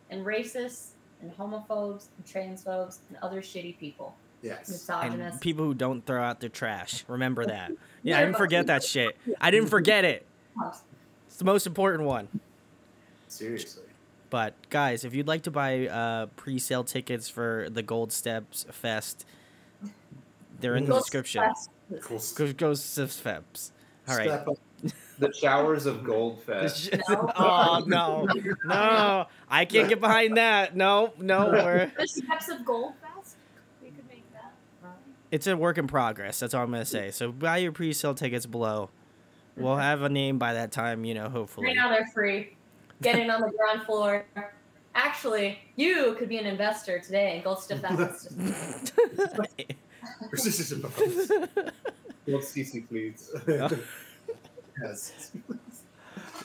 and racists and homophobes and transphobes and other shitty people. Yes. Misogynists. And people who don't throw out their trash. Remember that. Yeah, I didn't forget that shit. I didn't forget it. It's the most important one. Seriously. But, guys, if you'd like to buy pre-sale tickets for the Gold Steps Fest, they're in the description. Gold Steps Fest. All right. The Showers of Gold Fest. Oh, no. I can't get behind that. No. The Steps of Gold Fest? We could make that. It's a work in progress. That's all I'm going to say. So buy your pre-sale tickets below. We'll have a name by that time, hopefully. Right now they're free. Get in on the ground floor. Actually, you could be an investor today and Gold Steps Fest. Gold CC, please. Yes.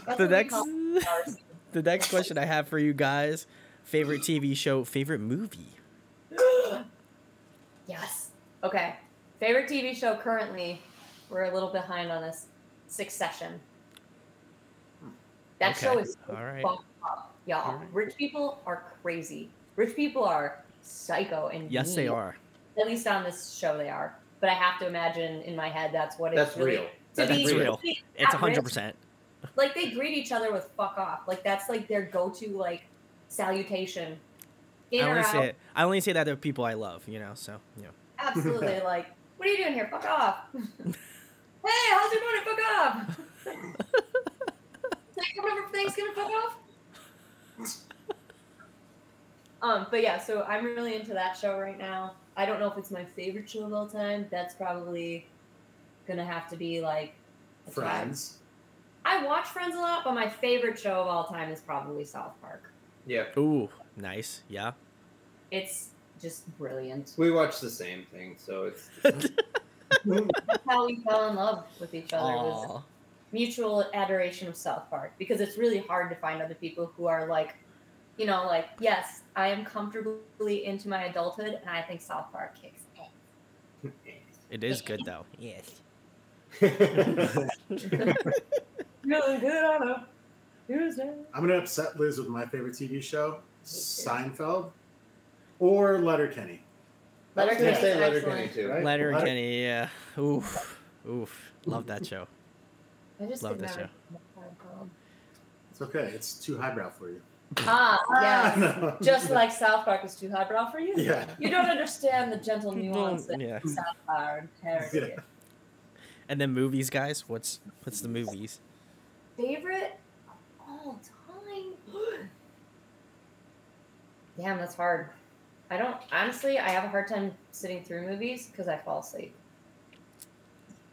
The next question I have for you guys: favorite TV show, favorite movie. Yes. Okay. Favorite TV show currently. We're a little behind on this. Succession. That show is so fucked up, y'all. Right. Rich people are crazy. Rich people are psycho and yes, they are. At least on this show, they are. But I have to imagine in my head that's what it's really, real. That's real. It's 100%. Like they greet each other with "fuck off." Like that's like their go-to like salutation. I only say that to people I love, so Absolutely. Like, what are you doing here? Fuck off. Hey, how's your morning? Fuck off. Coming over for Thanksgiving? Fuck off. But yeah, so I'm really into that show right now. I don't know if it's my favorite show of all time. That's probably gonna have to be like Friends. I I watch Friends a lot, but my favorite show of all time is probably South Park. Yeah. Ooh, nice. Yeah. It's just brilliant. We watch the same thing, so it's That's how we fell in love with each other. Was Aw. mutual adoration of South Park, because it's really hard to find other people who are like, you know, like, yes, I am comfortably into my adulthood, and I think South Park kicks ass. It is good though. Yes. Really good on a Tuesday. I'm gonna upset Liz with my favorite TV show, Seinfeld, or Letterkenny. I was gonna say Letterkenny's Letterkenny excellent. too. Right? Letterkenny, yeah. Oof. Oof. Love that show. I just Love could this never. It's okay. It's too highbrow for you. Yeah. No. Just like South Park is too highbrow for you. Yeah. You don't understand the gentle nuance that Yeah. South Park heritage. Yeah. And then movies, guys. What's the movies? Favorite of all time? Damn, that's hard. I don't honestly. I have a hard time sitting through movies because I fall asleep.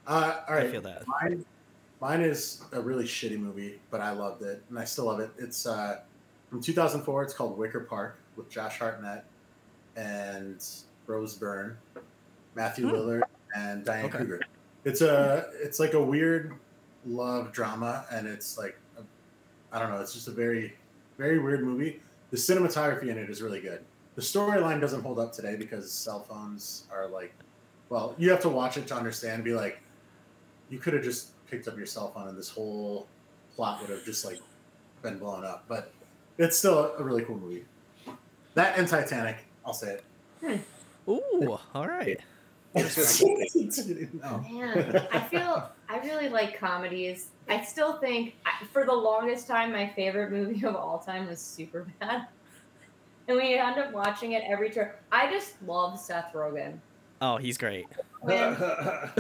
All right. I feel that. Mine is a really shitty movie, but I loved it, and I still love it. It's from 2004. It's called Wicker Park with Josh Hartnett and Rose Byrne, Matthew Lillard, and Diane Kruger. It's like a weird love drama, and it's like I don't know. It's just a very, very weird movie. The cinematography in it is really good. The storyline doesn't hold up today because cell phones are like, well, you have to watch it to understand and be like, you could have just picked up your cell phone and this whole plot would have just like been blown up. But it's still a really cool movie. That and Titanic, I'll say it. Ooh, all right. No. Man, I really like comedies. I still think, for the longest time, my favorite movie of all time was Superbad. And we end up watching it every turn. I just love Seth Rogen. Oh, he's great. Man. God,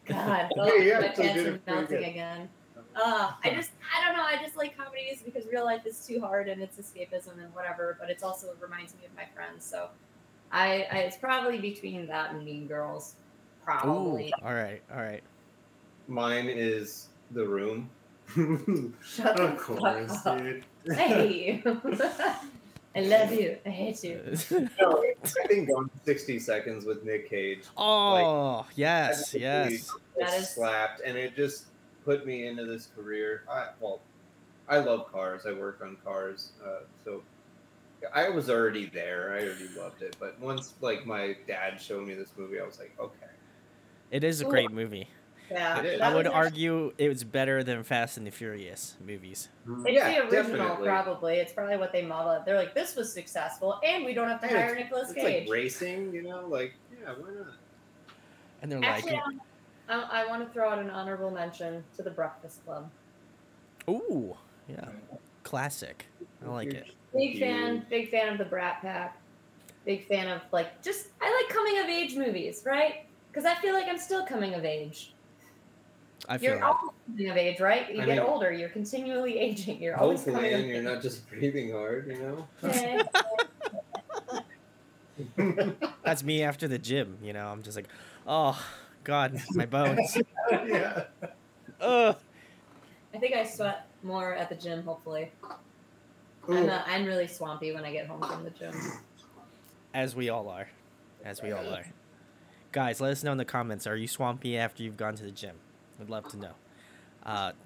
Yeah, my so pants good, are melting pretty good. again. I don't know. I just like comedies because real life is too hard and it's escapism and whatever. But it's also reminds me of my friends. So, it's probably between that and Mean Girls, probably. Ooh, all right. Mine is The Room. Shut the Of course, fuck up. dude. Hey, I love you. I hate you. No, I think Gone in 60 Seconds with Nick Cage. Oh, yes. That is- Slapped, and it just put me into this career. I love cars. I work on cars, so I was already there. I already loved it. But once, like, my dad showed me this movie, I was like, okay. It is a great movie. Yeah, It is. I that would was argue it was better than Fast and the Furious movies. It's Yeah, the original, definitely. probably. It's probably what they modeled. They're like, this was successful, and we don't have to hire Nicolas It's Cage. like racing, you know? Like, yeah, why not? And they're Actually, like, I want to throw out an honorable mention to The Breakfast Club. ooh, yeah. Classic. I like it. Big fan of the Brat Pack. Big fan of, like, I like coming of age movies, right? Because I feel like I'm still coming of age. I feel You're that. always coming of age, right? You I get mean, older. You're continually aging. You're always Hopefully, coming of and you're age. not just breathing hard, you know? Okay. That's me after the gym, you know. I'm just like, oh, God, my bones. Yeah. Ugh. I think I sweat more at the gym, hopefully. Ooh. I'm really swampy when I get home from the gym. As we all are. As we all are. Guys, let us know in the comments. Are you swampy after you've gone to the gym? We'd love to know.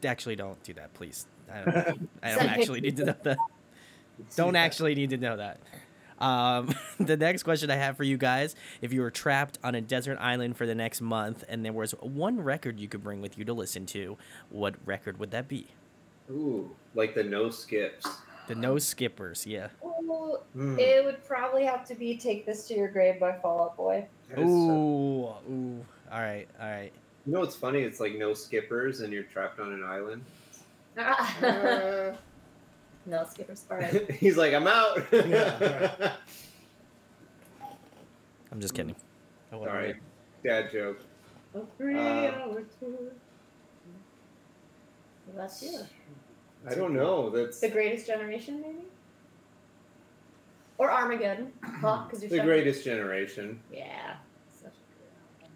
Actually, don't do that, please. I don't actually need to know that. Don't actually need to know that. The next question I have for you guys, if you were trapped on a desert island for the next month and there was one record you could bring with you to listen to, what record would that be? Ooh, like the no skips. The No Skippers, yeah. Ooh, Mm. it would probably have to be "Take This to Your Grave" by Fall Out Boy. That is Ooh, ooh. All right. You know what's funny? It's like no skippers and you're trapped on an island. No skippers. All right. He's like, I'm out. Yeah. I'm just kidding. Sorry. Dad joke. A 3-hour tour. Well, that's you. I don't know. That's The Greatest Generation, maybe? Or Armageddon. Huh? Because you're The stuck- Greatest Generation. Yeah. Such a good album.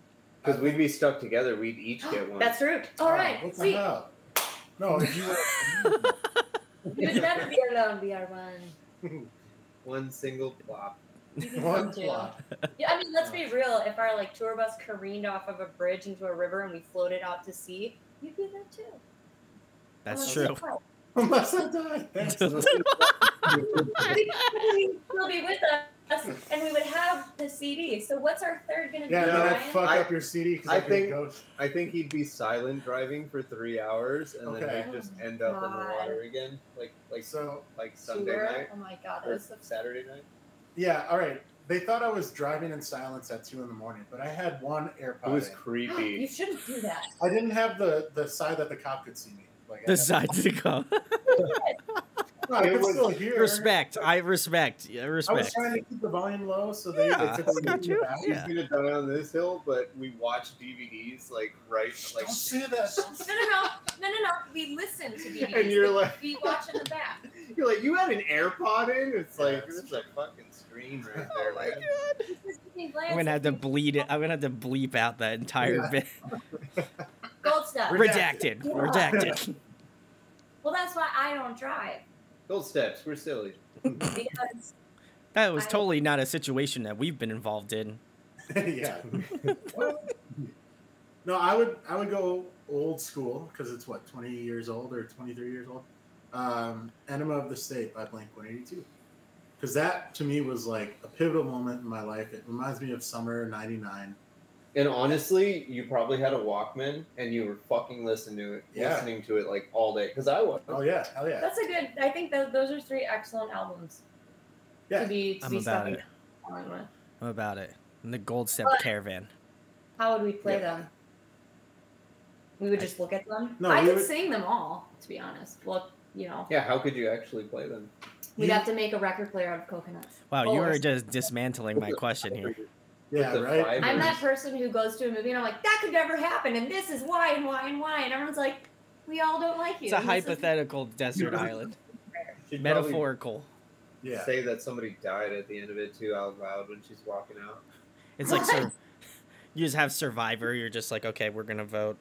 Because we'd be stuck together. We'd each get one. That's true. All right. What the See, hell? No, if you were... you would never be alone, BR1. One single plop. One flop. Yeah, I mean, let's be real. If our like tour bus careened off of a bridge into a river and we floated out to sea, you'd be there too. That's true. Unless I die. Thanks. You'd still be with us, and we would have the CD. So what's our third gonna be? Yeah, then I'd Ryan? fuck up your CD because I think he'd be silent driving for 3 hours, and Okay. then we'd just end up in the God. water again, like Sunday Sure. night Oh my god, or that's so Saturday night. Yeah, all right. They thought I was driving in silence at 2 a.m, but I had one AirPod. It was in. You creepy. shouldn't do that. I didn't have the side that the cop could see me. Like I The had- side to go. No, I It could was- still hear. Respect. I respect. Yeah, I was respect. trying to keep the volume low so Yeah, they could I see got me you. back. He's gonna die on this hill, but we watched DVDs like Don't say that. No. We listen to DVDs. And you're like- we watch in the back. You're like, you had an AirPod in? It's Yeah, like, it's there's a fucking screen right there. Oh my man. god. I'm gonna have to bleed it. I'm gonna have to bleep out that entire Yeah. bit. Gold stuff. Redacted. Yeah. Redacted. Well, that's why I don't drive Gold steps, we're silly. because That was totally not a situation that we've been involved in. Yeah. No, I would go old school because it's what 20 years old or 23 years old. Enema of the State by Blink-182. Because that to me was like a pivotal moment in my life. It reminds me of summer '99. And honestly, you probably had a Walkman and you were fucking listening to it like all day. Because I was. Oh yeah, hell yeah. that's a good. I think those are 3 excellent albums Yeah. to be I'm be about stuck it. in with. I'm about it. In the Gold Step But- Caravan. How would we play Yeah. them? We would just look at them. No, I we could would- sing them all, to be honest. Well, Yeah, how could you actually play them? we'd have to make a record player out of coconuts. Wow, you Or- were just dismantling my question here. Yeah, With the right. five- I'm that person who goes to a movie and I'm like, that could never happen, and this is why and why and why, and everyone's like, we all don't like you. It's a and this is- hypothetical desert island. She'd Metaphorical. probably Yeah. say that somebody died at the end of it too out loud when she's walking out. It's like you just have Survivor. You're just like, okay, we're gonna vote.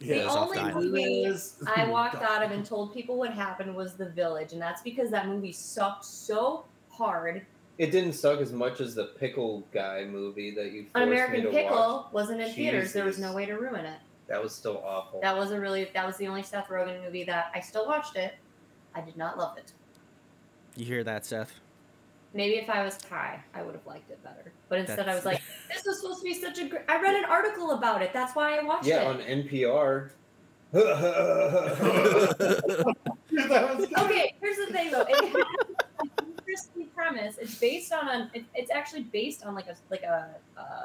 The Yeah. Goes off only the island. movie I walked out of and told people what happened was The Village, and that's because that movie sucked so hard. It didn't suck as much as the Pickle Guy movie that you forced An me American to Pickle watch. wasn't in theaters. There was Jesus. no way to ruin it. That was still awful. That was the only Seth Rogen movie that I still watched it. I did not love it. You hear that, Seth? Maybe if I was high, I would have liked it better. But instead, I was That's- like, "This was supposed to be such a great." I read an article about it. That's why I watched Yeah, it. on NPR. That was good. Okay, here's the thing though. It has an interesting premise. It's based on it's actually based on like a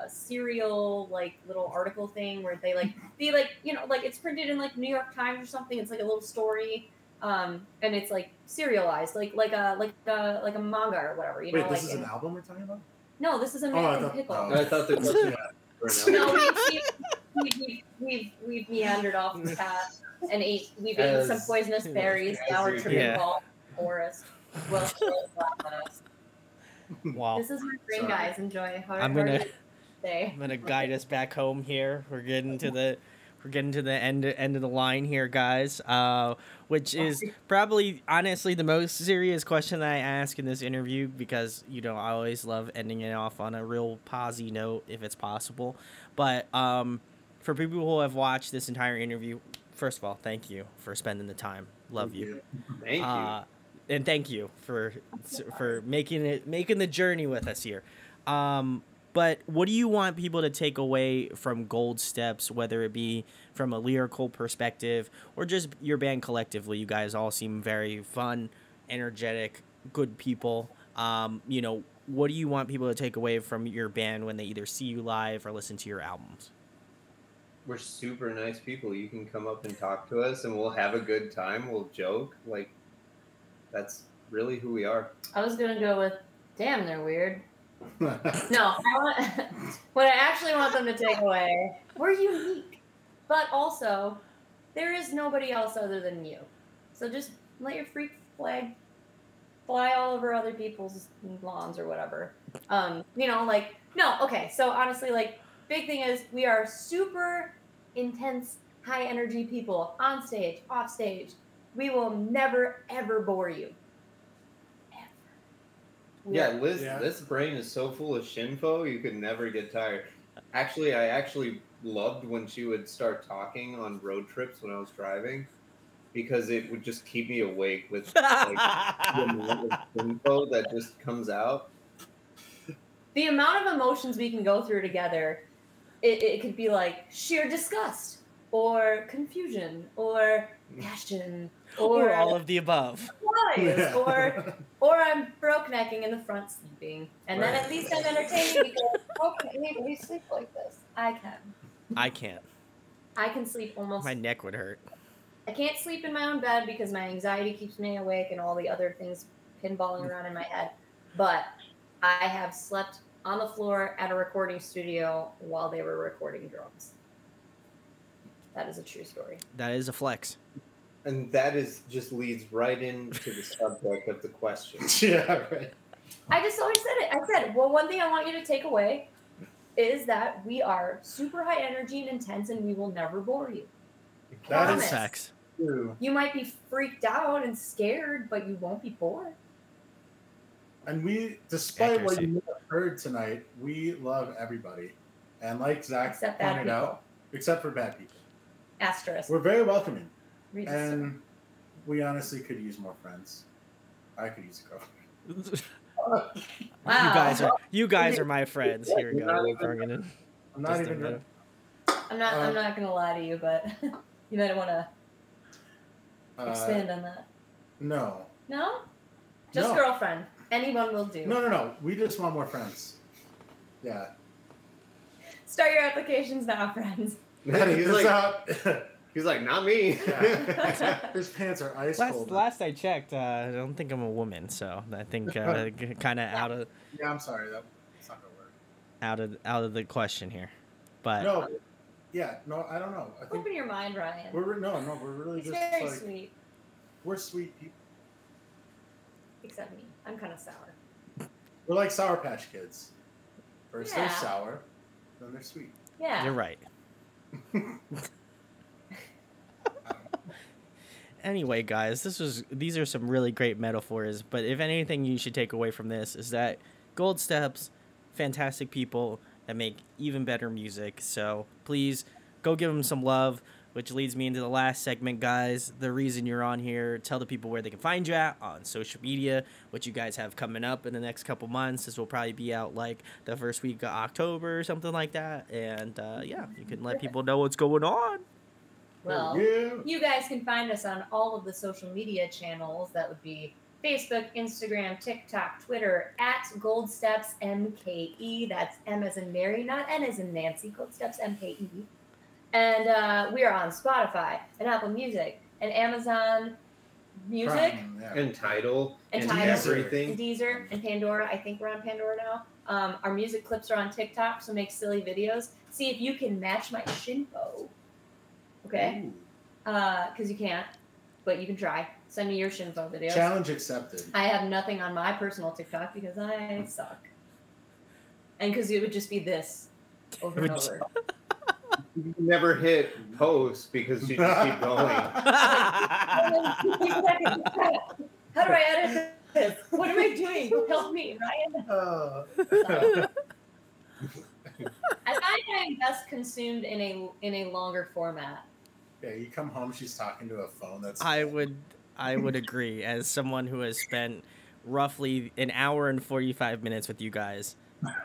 serial like little article thing where they it's printed in like New York Times or something. It's like a little story, and it's like serialized, like a manga or whatever. You Wait, know, this like is an album we're talking about? no, this is I American thought- Pickle. oh. I thought the question was for an No, album. we've meandered off the path and we've eaten some poisonous berries. Now we're tripping Yeah. balls in the forest. Well, laugh at us. Wow. This is my dream, Sorry. guys. Enjoy. How I'm how gonna- do you say? I'm gonna guide us back home here. We're getting to the end of the line here, guys. Which is probably honestly the most serious question that I ask in this interview because I always love ending it off on a real posy note if it's possible. But for people who have watched this entire interview, first of all, thank you for spending the time. Love you. Thank you. And thank you for making the journey with us here. But what do you want people to take away from Gold Steps, whether it be from a lyrical perspective or just your band collectively? You guys all seem very fun, energetic, good people. What do you want people to take away from your band when they either see you live or listen to your albums? We're super nice people. You can come up and talk to us and we'll have a good time. We'll joke. Like, that's really who we are. I was gonna go with, damn, they're weird. No, what I actually want them to take away, we're unique, but also there is nobody else other than you. So just let your freak flag fly all over other people's lawns or whatever. No, okay. So honestly, like big thing is we are super intense, high energy people on stage, off stage. We will never ever bore you. Yeah, Liz's brain is so full of shinfo, you could never get tired. Actually, I actually loved when she would start talking on road trips when I was driving, because it would just keep me awake with like the amount of info that just comes out. The amount of emotions we can go through together, it could be like sheer disgust, or confusion, or passion, or all of the above. Lies, or I'm broke necking in the front sleeping, and then at least I'm entertaining because how can anybody sleep like this? I can. I can't. I can sleep almost. My neck would hurt. I can't sleep in my own bed because my anxiety keeps me awake and all the other things pinballing around in my head. But I have slept on the floor at a recording studio while they were recording drums. That is a true story. That is a flex. And that just leads right into the subject of the question. Yeah, right. I just always said it. I said, well, one thing I want you to take away is that we are super high energy and intense, and we will never bore you. That is facts. True. You might be freaked out and scared, but you won't be bored. And we, despite what you may have heard tonight, we love everybody. And like Zach Except bad pointed people. out, except for bad people. Asterisk. We're very welcoming. Read this And we honestly could use more friends. I could use a girlfriend. Wow. You guys are my friends. Here we go. I'm not even. I'm not gonna lie to you, but you might want to expand on that. No. No? Just No. girlfriend. Anyone will do. No. We just want more friends. Yeah. Start your applications now, friends. He's like, not me. Yeah. His pants are ice cold. Last I checked, I don't think I'm a woman, so I think kind of out of. Yeah, I'm sorry. That's not gonna work. Out of the question here, but no. Yeah, no, I don't know. I think Open your mind, Ryan. we're really He's just very like sweet. we're sweet people. Except me. I'm kind of sour. We're like Sour Patch Kids. First they're Yeah. sour, then they're sweet. Yeah. you're right. Anyway, guys, these are some really great metaphors, but if anything you should take away from this is that Gold Steps, fantastic people that make even better music. So please go give them some love, which leads me into the last segment, guys. The reason you're on here, tell the people where they can find you at on social media, what you guys have coming up in the next couple months. This will probably be out like the first week of October or something like that. And yeah, you can let people know what's going on. Well, Yeah. you guys can find us on all of the social media channels. That would be Facebook, Instagram, TikTok, Twitter, at GoldStepsMKE. That's M as in Mary, not N as in Nancy. GoldStepsMKE. And we are on Spotify and Apple Music and Amazon Music Prime, yeah. And Tidal. and And Tidal everything. and Deezer and Pandora. I think we're on Pandora now. Our music clips are on TikTok, so make silly videos. See if you can match my shinpo. Okay? Ooh. Because you can't, but you can try. Send me your shinpo videos. Challenge accepted. I have nothing on my personal TikTok because I suck. And because it would just be this over and over. You never hit post because you just keep going. How do I edit this? What am I doing? Help me, Ryan. I find I'm best consumed in a longer format. Yeah, you come home, she's talking to a phone that's. I would agree. As someone who has spent roughly an hour and 45 minutes with you guys,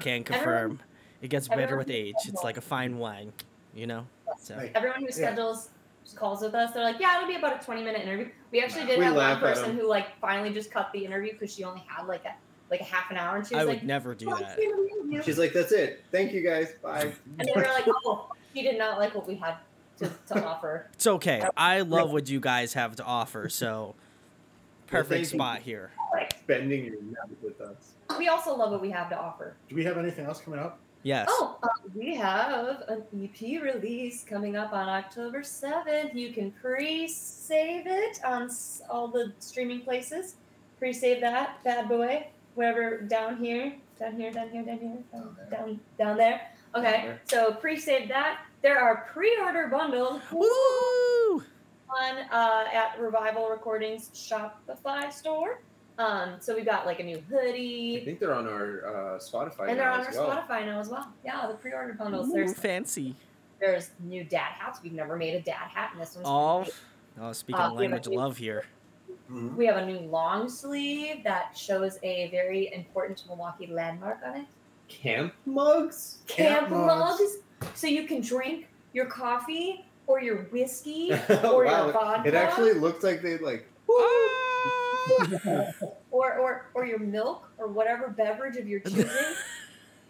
can confirm it gets better with age. It's like a fine wine, you know. So Everyone who schedules calls with us, they're like, "Yeah, it'll be about a 20-minute interview." We actually did We have one laugh at person them. who like finally just cut the interview because she only had like a half an hour, and she was I like, would never do that. She's like, that's it. Thank you guys. Bye. and they were like, "Oh, she did not like what we had to offer." It's okay. I love what you guys have to offer. So perfect thank you. spot here. Spending your night with us. We also love what we have to offer. Do we have anything else coming up? Yes. Oh, we have an EP release coming up on October 7th. You can pre-save it on all the streaming places. Pre-save that bad boy, wherever down there. Okay, so pre-save that. There are pre-order bundles. Woo! On at Revival Recordings Shopify store. So we got like a new I hoodie. think they're on our Spotify And they're now on as our well. Spotify now as well. Yeah, the pre-order bundles. Ooh, fancy. There's new dad hats. We've never made a dad hat, and this one's Speaking of language love here. We have a new long sleeve that shows a very important Milwaukee landmark on it. Camp mugs? Camp mugs. So you can drink your coffee or your whiskey or your vodka. It actually looks like they like or your milk or whatever beverage of your choosing.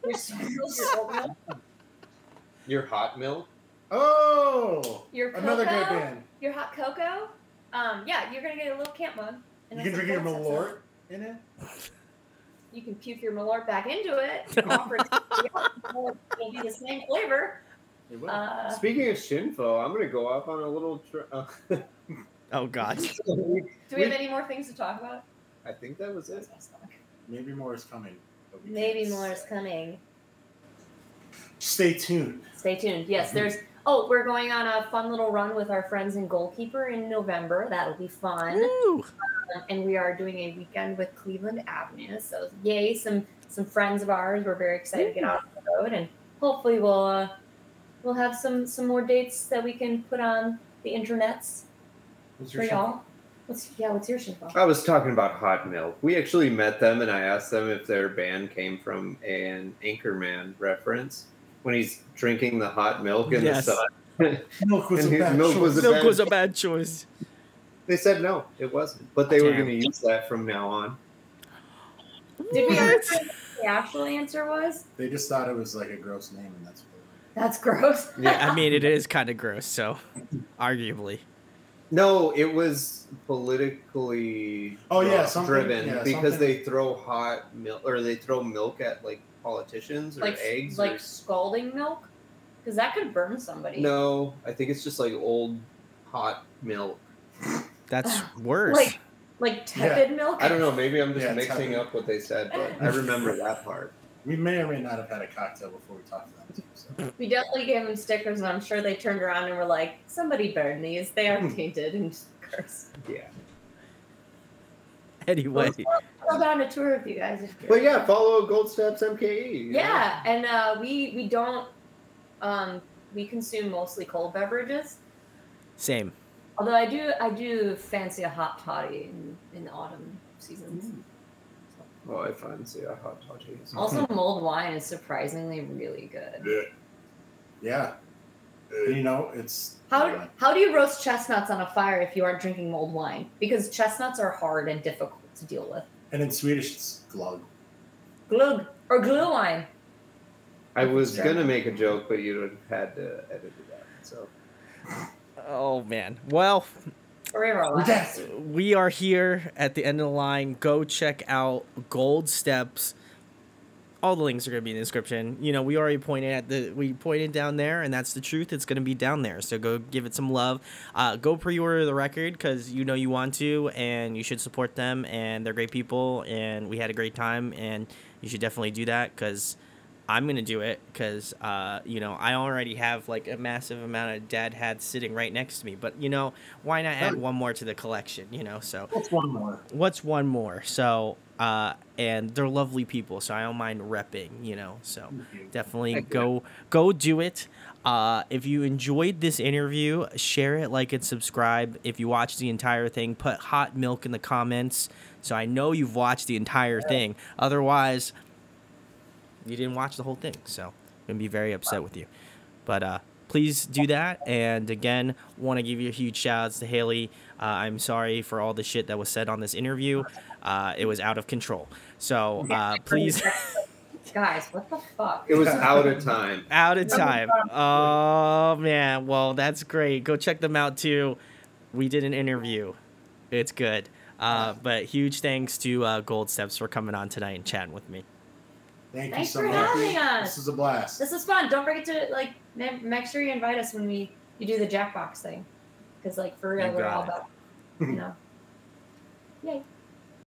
Your soy milk, your oat milk. Your hot milk. Oh, your cocoa, another good band. Your hot cocoa. Yeah, you're gonna get a little camp mug. You can drink your Malort in it. You can puke your Malort back into it. Offer it it'll be the same flavor. Speaking of Shinfo, I'm gonna go off on a little. Oh God. Do we have any more things to talk about? I think that was it. Maybe more is coming. Maybe more is coming. Stay tuned. Stay tuned. Yes, there's. Oh, we're going on a fun little run with our friends in Goalkeeper in November. That'll be fun. And we are doing a weekend with Cleveland Avenue. So yay, some friends of ours. We're very excited to get out on the road, and hopefully we'll have some more dates that we can put on the internets for y'all. What's your Shinfo? I was talking about hot milk. We actually met them, and I asked them if their band came from an Anchorman reference when he's drinking the hot milk in the sun. Milk was a bad choice. They said no, it wasn't. But they were going to use that from now on. Did we ever say what the actual answer was? They just thought it was like a gross name, and that's what. That's gross. Yeah, I mean, it is kind of gross, so arguably. No, it was politically driven because they throw hot milk, or they throw milk at like politicians or eggs. Like scalding milk? Because that could burn somebody. No, I think it's just like old hot milk. That's worse. Like tepid milk? I don't know. Maybe I'm just mixing up what they said, but I remember that part. We may or may not have had a cocktail before we talked to them too. So. We definitely gave them stickers, and I'm sure they turned around and were like, "Somebody burn these. They are tainted," and just cursed. Yeah. Anyway, I'll go on a tour with you guys. But yeah, follow Gold Steps MKE. Yeah, and we don't we consume mostly cold beverages. Same. Although I do fancy a hot toddy in the autumn seasons. Oh, I fancy a hot toddy. Also, mulled wine is surprisingly really good. Yeah. You know, it's... How do you roast chestnuts on a fire if you aren't drinking mulled wine? Because chestnuts are hard and difficult to deal with. And in Swedish, it's glögg. Glögg. Or glühwein. I was going to make a joke, but you had to edit it out. So. Oh, man. Well... We are here at the end of the line. Go check out Gold Steps. All the links are going to be in the description. You know, we already pointed down there, and that's the truth. It's going to be down there. So go give it some love. Go pre-order the record because you know you want to, and you should support them. And they're great people, and we had a great time. And you should definitely do that because I'm going to do it because, you know, I already have like a massive amount of dad hats sitting right next to me. But, you know, why not add one more to the collection, you know? So what's one more? What's one more? So, and they're lovely people, so I don't mind repping, you know? So definitely go do it. If you enjoyed this interview, share it, like, and subscribe. If you watch the entire thing, put hot milk in the comments so I know you've watched the entire thing. Otherwise... you didn't watch the whole thing, so I'm going to be very upset with you. But please do that. And again, want to give you a huge shout outs to Haley. I'm sorry for all the shit that was said on this interview. It was out of control. So please. Guys, what the fuck? It was out of time. Out of time. Oh, man. Well, that's great. Go check them out, too. We did an interview. It's good. But huge thanks to Gold Steps for coming on tonight and chatting with me. Thanks you so for much. Having us. This was a blast. This was fun. Don't forget to make sure you invite us when you do the Jackbox thing, because for real, we're all about, you know. Yay.